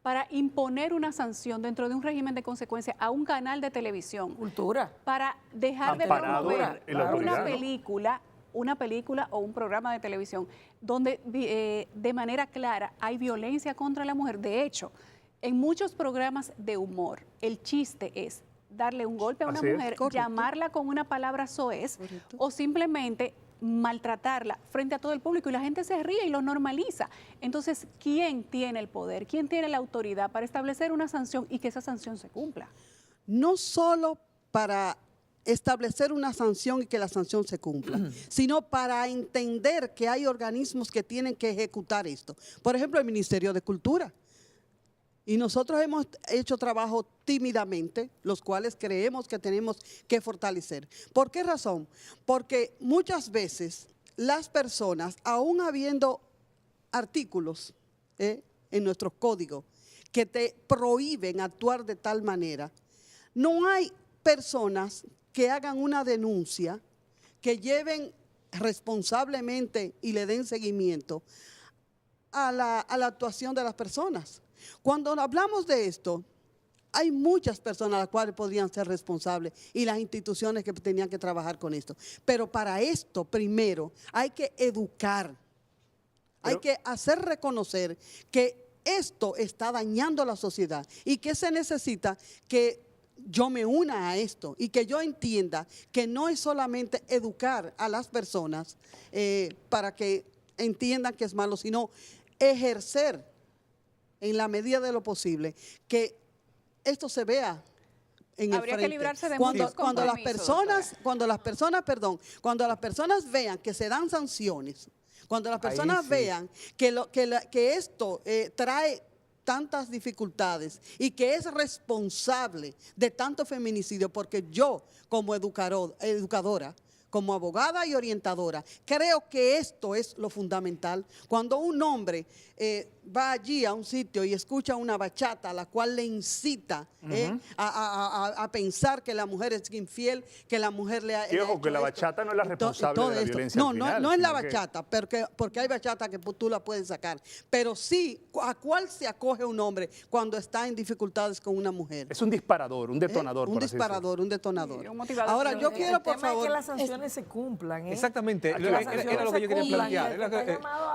para imponer una sanción dentro de un régimen de consecuencia a un canal de televisión?
Cultura.
Para dejar de
Amparado
promover
en la autoridad,
una película o un programa de televisión donde de manera clara hay violencia contra la mujer. De hecho, en muchos programas de humor, el chiste es darle un golpe a una mujer, llamarla con una palabra soez o simplemente maltratarla frente a todo el público y la gente se ríe y lo normaliza. Entonces, ¿quién tiene el poder? ¿Quién tiene la autoridad para establecer una sanción y que esa sanción se cumpla?
No solo para establecer una sanción y que la sanción se cumpla, sino para entender que hay organismos que tienen que ejecutar esto. Por ejemplo, el Ministerio de Cultura. Y nosotros hemos hecho trabajo tímidamente, los cuales creemos que tenemos que fortalecer. ¿Por qué razón? Porque muchas veces las personas, aún habiendo artículos en nuestros códigos que te prohíben actuar de tal manera, no hay personas que hagan una denuncia, que lleven responsablemente y le den seguimiento a la actuación de las personas. Cuando hablamos de esto, hay muchas personas a las cuales podrían ser responsables y las instituciones que tenían que trabajar con esto. Pero para esto, primero, hay que educar, hay que hacer reconocer que esto está dañando a la sociedad y que se necesita que yo me una a esto y que yo entienda que no es solamente educar a las personas para que entiendan que es malo, sino ejercer en la medida de lo posible que esto se vea en el frente.
Habría que librarse de
cuando
muchos compromisos,
cuando las personas vean que se dan sanciones, cuando las personas vean que esto trae tantas dificultades y que es responsable de tanto feminicidio, porque yo como educadora, como abogada y orientadora, creo que esto es lo fundamental. Cuando un hombre va allí a un sitio y escucha una bachata a la cual le incita a pensar que la mujer es infiel, que la mujer le ha...
Y ojo, que la bachata no es la responsable de la violencia al final,
no es la bachata, porque hay bachata que tú la puedes sacar, pero sí, ¿a cuál se acoge un hombre cuando está en dificultades con una mujer?
Es un disparador, un detonador.
Un disparador, un detonador.
Sí,
Ahora, yo quiero, por favor...
que las sanciones se cumplan.
Exactamente, era lo que yo quería plantear.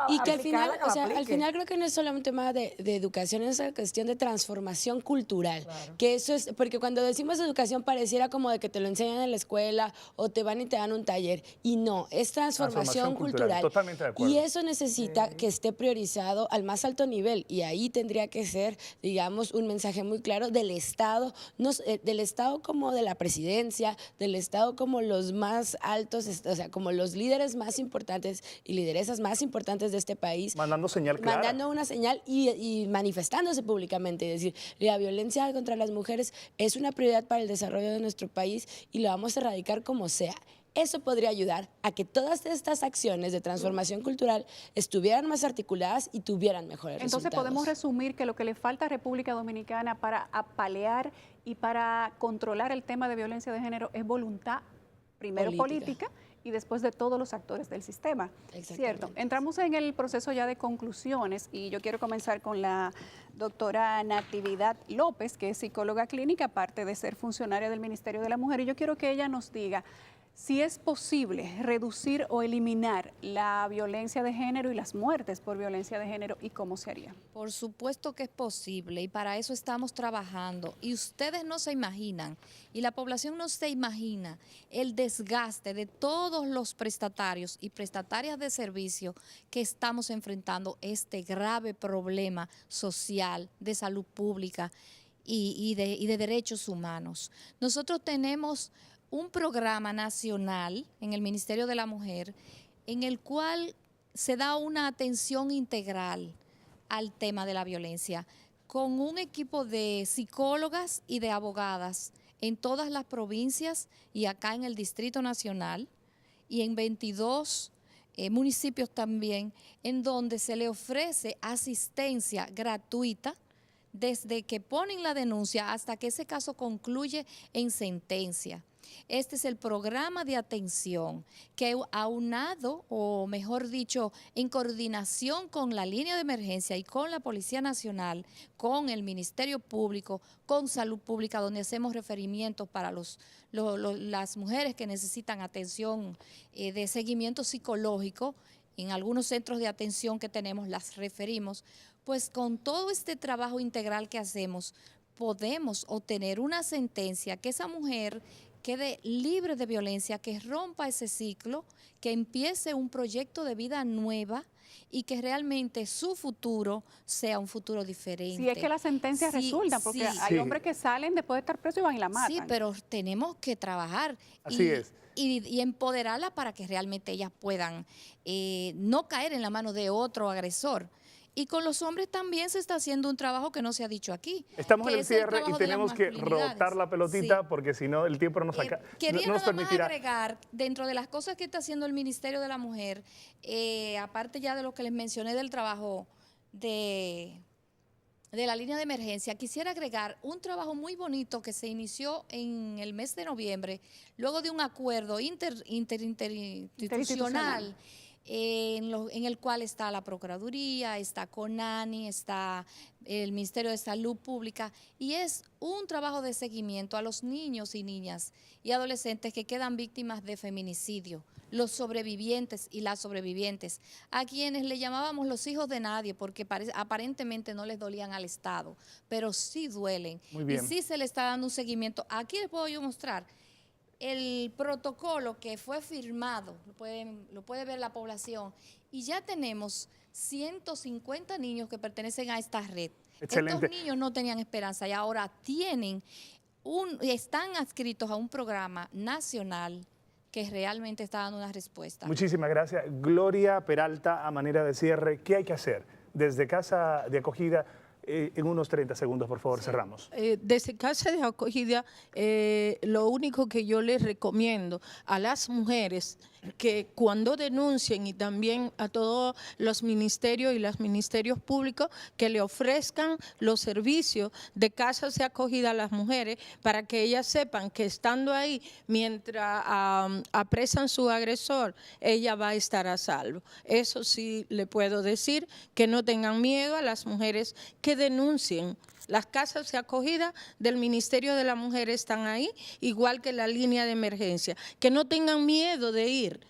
Y que al final, al final creo que no es solo un tema de educación, es una cuestión de transformación cultural. Claro. Que eso es, porque cuando decimos educación pareciera como de que te lo enseñan en la escuela o te van y te dan un taller. Y no, es transformación cultural.
Totalmente de acuerdo.
Y eso necesita que esté priorizado al más alto nivel. Y ahí tendría que ser, digamos, un mensaje muy claro del Estado, del Estado como de la presidencia, del Estado como los más altos, o sea, como los líderes más importantes y lideresas más importantes de este país.
Mandando señal clara.
Mandando una señal y manifestándose públicamente y decir, la violencia contra las mujeres es una prioridad para el desarrollo de nuestro país y lo vamos a erradicar como sea. Eso podría ayudar a que todas estas acciones de transformación cultural estuvieran más articuladas y tuvieran mejores resultados.
Entonces podemos resumir que lo que le falta a República Dominicana para apalear y para controlar el tema de violencia de género es voluntad, primero política y después de todos los actores del sistema. Cierto. Entramos en el proceso ya de conclusiones y yo quiero comenzar con la doctora Natividad López, que es psicóloga clínica, aparte de ser funcionaria del Ministerio de la Mujer, y yo quiero que ella nos diga si es posible reducir o eliminar la violencia de género y las muertes por violencia de género y cómo se haría.
Por supuesto que es posible y para eso estamos trabajando. Y ustedes no se imaginan, y la población no se imagina, el desgaste de todos los prestatarios y prestatarias de servicio que estamos enfrentando este grave problema social, de salud pública y de derechos humanos. Nosotros tenemos un programa nacional en el Ministerio de la Mujer en el cual se da una atención integral al tema de la violencia con un equipo de psicólogas y de abogadas en todas las provincias y acá en el Distrito Nacional y en 22 municipios también, en donde se le ofrece asistencia gratuita desde que ponen la denuncia hasta que ese caso concluye en sentencia. Este es el programa de atención que aunado, o mejor dicho, en coordinación con la línea de emergencia y con la Policía Nacional, con el Ministerio Público, con Salud Pública, donde hacemos referimientos para las mujeres que necesitan atención de seguimiento psicológico. En algunos centros de atención que tenemos las referimos, pues con todo este trabajo integral que hacemos, podemos obtener una sentencia que esa mujer quede libre de violencia, que rompa ese ciclo, que empiece un proyecto de vida nueva y que realmente su futuro sea un futuro diferente.
Si es que las sentencias resultan, porque hay hombres que salen después de estar presos y van y la matan.
Sí, pero tenemos que trabajar.
Así es.
Y empoderarla para que realmente ellas puedan no caer en la mano de otro agresor. Y con los hombres también se está haciendo un trabajo que no se ha dicho aquí.
Estamos en el cierre y tenemos que rotar la pelotita porque si no el tiempo nos permitirá.
Quería nada más agregar, dentro de las cosas que está haciendo el Ministerio de la Mujer, aparte ya de lo que les mencioné del trabajo de de la línea de emergencia, quisiera agregar un trabajo muy bonito que se inició en el mes de noviembre, luego de un acuerdo interinstitucional en el cual está la Procuraduría, está CONANI, está el Ministerio de Salud Pública, y es un trabajo de seguimiento a los niños y niñas y adolescentes que quedan víctimas de feminicidio, los sobrevivientes y las sobrevivientes, a quienes le llamábamos los hijos de nadie, porque aparentemente no les dolían al Estado, pero sí duelen.
Muy bien.
Y sí se le está dando un seguimiento. Aquí les puedo yo mostrar el protocolo que fue firmado, lo puede ver la población, y ya tenemos 150 niños que pertenecen a esta red.
Excelente.
Estos niños no tenían esperanza y ahora están adscritos a un programa nacional que realmente está dando una respuesta.
Muchísimas gracias. Gloria Peralta, a manera de cierre, ¿qué hay que hacer desde casa de acogida? En unos 30 segundos, por favor, cerramos.
Desde casa de acogida, lo único que yo les recomiendo a las mujeres que cuando denuncien, y también a todos los ministerios y los ministerios públicos, que le ofrezcan los servicios de casas de acogida a las mujeres, para que ellas sepan que estando ahí, mientras apresan su agresor, ella va a estar a salvo. Eso sí le puedo decir, que no tengan miedo a las mujeres que denuncien. Las casas de acogida del Ministerio de la Mujer están ahí, igual que la línea de emergencia. Que no tengan miedo de ir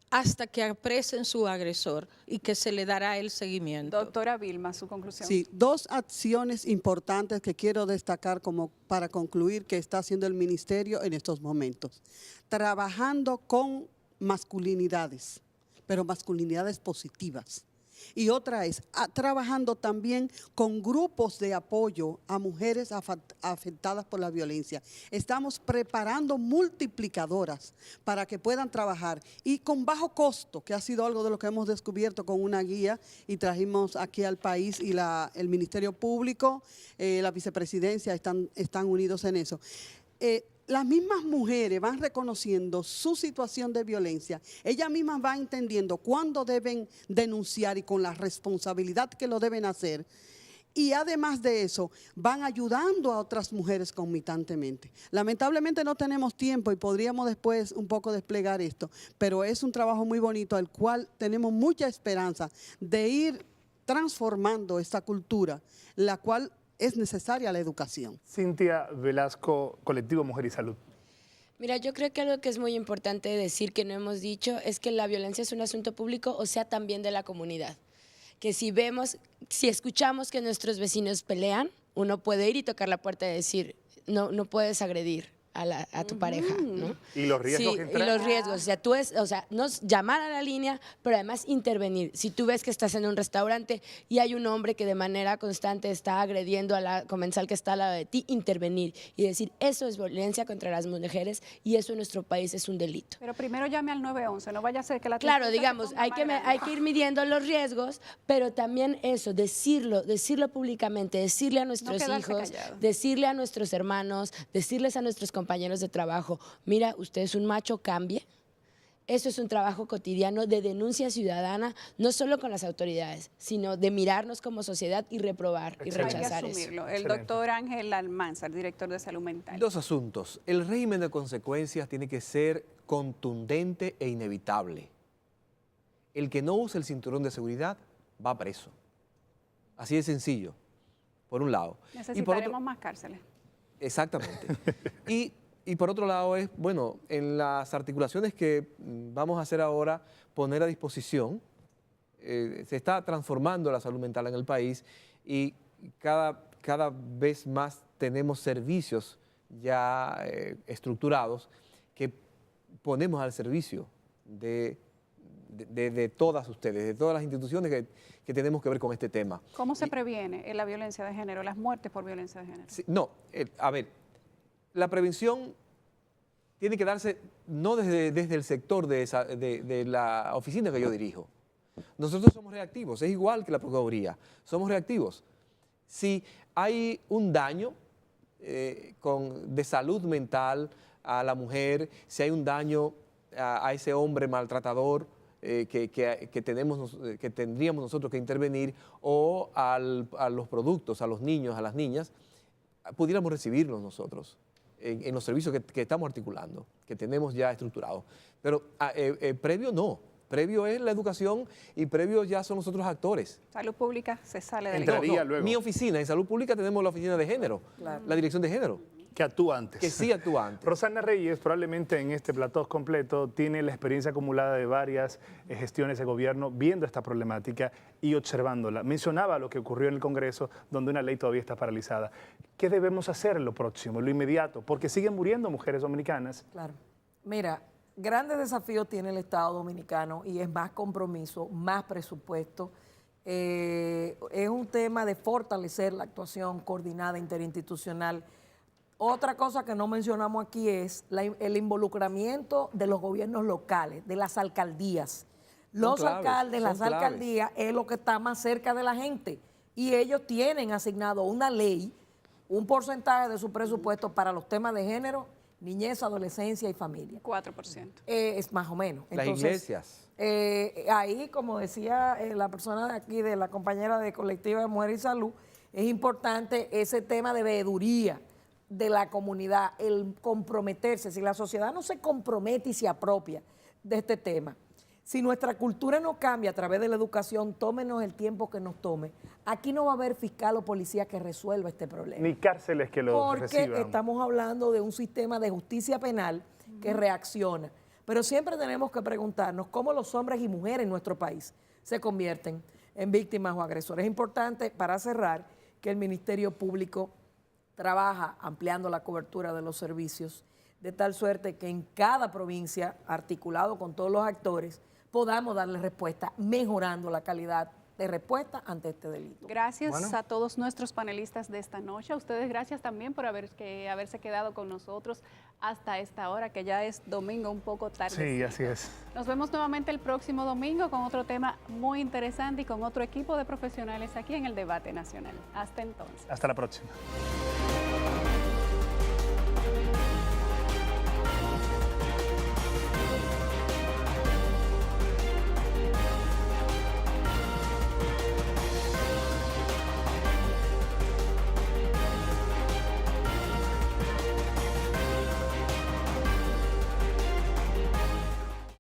hasta que apresen su agresor y que se le dará el seguimiento.
Doctora Vilma, su conclusión.
Sí, dos acciones importantes que quiero destacar como para concluir que está haciendo el Ministerio en estos momentos. Trabajando con masculinidades, pero masculinidades positivas. Y otra es trabajando también con grupos de apoyo a mujeres afectadas por la violencia. Estamos preparando multiplicadoras para que puedan trabajar y con bajo costo, que ha sido algo de lo que hemos descubierto con una guía y trajimos aquí al país, y el Ministerio Público, la Vicepresidencia están unidos en eso. Las mismas mujeres van reconociendo su situación de violencia, ellas mismas van entendiendo cuándo deben denunciar y con la responsabilidad que lo deben hacer. Y además de eso, van ayudando a otras mujeres concomitantemente. Lamentablemente no tenemos tiempo y podríamos después un poco desplegar esto, pero es un trabajo muy bonito al cual tenemos mucha esperanza de ir transformando esta cultura, la cual es necesaria la educación.
Cintia Velasco, Colectivo Mujer y Salud.
Mira, yo creo que algo que es muy importante decir que no hemos dicho es que la violencia es un asunto público, o sea, también de la comunidad. Que si escuchamos que nuestros vecinos pelean, uno puede ir y tocar la puerta y decir, no puedes agredir a tu pareja, ¿no?
Y los riesgos que entran.
Y los riesgos, no llamar a la línea, pero además intervenir. Si tú ves que estás en un restaurante y hay un hombre que de manera constante está agrediendo a la comensal que está al lado de ti, intervenir y decir, eso es violencia contra las mujeres y eso en nuestro país es un delito.
Pero primero llame al 911, no vaya a ser que la...
Claro, digamos, hay que ir midiendo los riesgos, pero también eso, decirlo públicamente, decirle a nuestros hijos, decirle a nuestros hermanos, decirles a nuestros compañeros de trabajo, mira, usted es un macho, cambie. Eso es un trabajo cotidiano de denuncia ciudadana, no solo con las autoridades, sino de mirarnos como sociedad y reprobar y rechazar eso.
El doctor Ángel Almanzar, director de Salud Mental.
Dos asuntos. El régimen de consecuencias tiene que ser contundente e inevitable. El que no use el cinturón de seguridad va preso. Así de sencillo, por un lado.
Necesitaremos más cárceles.
Exactamente. Y por otro lado es, bueno, en las articulaciones que vamos a hacer ahora, poner a disposición, se está transformando la salud mental en el país y cada vez más tenemos servicios ya estructurados que ponemos al servicio de todas ustedes, de todas las instituciones que tenemos que ver con este tema.
¿Cómo se previene la violencia de género, las muertes por violencia de género?
Sí, no, a ver, la prevención tiene que darse no desde el sector de la oficina que yo dirijo. Nosotros somos reactivos, es igual que la Procuraduría, somos reactivos. Si hay un daño de salud mental a la mujer, si hay un daño a ese hombre maltratador, que tendríamos nosotros que intervenir, o a los productos, a los niños, a las niñas, pudiéramos recibirlos nosotros en los servicios que estamos articulando, que tenemos ya estructurados. Pero previo no. Previo es la educación y previo ya son los otros actores.
Salud pública se sale de
Entraría luego.
Mi oficina, en salud pública tenemos la oficina de género, la dirección de género.
Que actúa antes.
Que sí actúa antes.
Rosana Reyes probablemente en este plató completo tiene la experiencia acumulada de varias gestiones de gobierno viendo esta problemática y observándola. Mencionaba lo que ocurrió en el Congreso, donde una ley todavía está paralizada. ¿Qué debemos hacer en lo próximo, en lo inmediato? Porque siguen muriendo mujeres dominicanas.
Claro. Mira, grandes desafíos tiene el Estado dominicano y es más compromiso, más presupuesto. Es un tema de fortalecer la actuación coordinada interinstitucional. Otra cosa que no mencionamos aquí es el involucramiento de los gobiernos locales, de las alcaldías. Los alcaldes, las alcaldías es lo que está más cerca de la gente y ellos tienen asignado una ley, un porcentaje de su presupuesto para los temas de género, niñez, adolescencia y familia.
4%.
Es más o menos.
Las iglesias.
Ahí, como decía la persona de aquí, de la compañera de Colectiva de Mujer y Salud, es importante ese tema de veeduría de la comunidad, el comprometerse. Si la sociedad no se compromete y se apropia de este tema, si nuestra cultura no cambia a través de la educación, tómenos el tiempo que nos tome, aquí no va a haber fiscal o policía que resuelva este problema.
Ni cárceles que lo reciban.
Porque estamos hablando de un sistema de justicia penal que reacciona. Pero siempre tenemos que preguntarnos cómo los hombres y mujeres en nuestro país se convierten en víctimas o agresores. Es importante, para cerrar, que el Ministerio Público trabaja ampliando la cobertura de los servicios, de tal suerte que en cada provincia, articulado con todos los actores, podamos darle respuesta, mejorando la calidad de respuesta ante este delito.
Gracias a todos nuestros panelistas de esta noche. A ustedes gracias también por haberse quedado con nosotros hasta esta hora, que ya es domingo un poco tarde.
Sí, así es.
Nos vemos nuevamente el próximo domingo con otro tema muy interesante y con otro equipo de profesionales aquí en el Debate Nacional. Hasta entonces.
Hasta la próxima.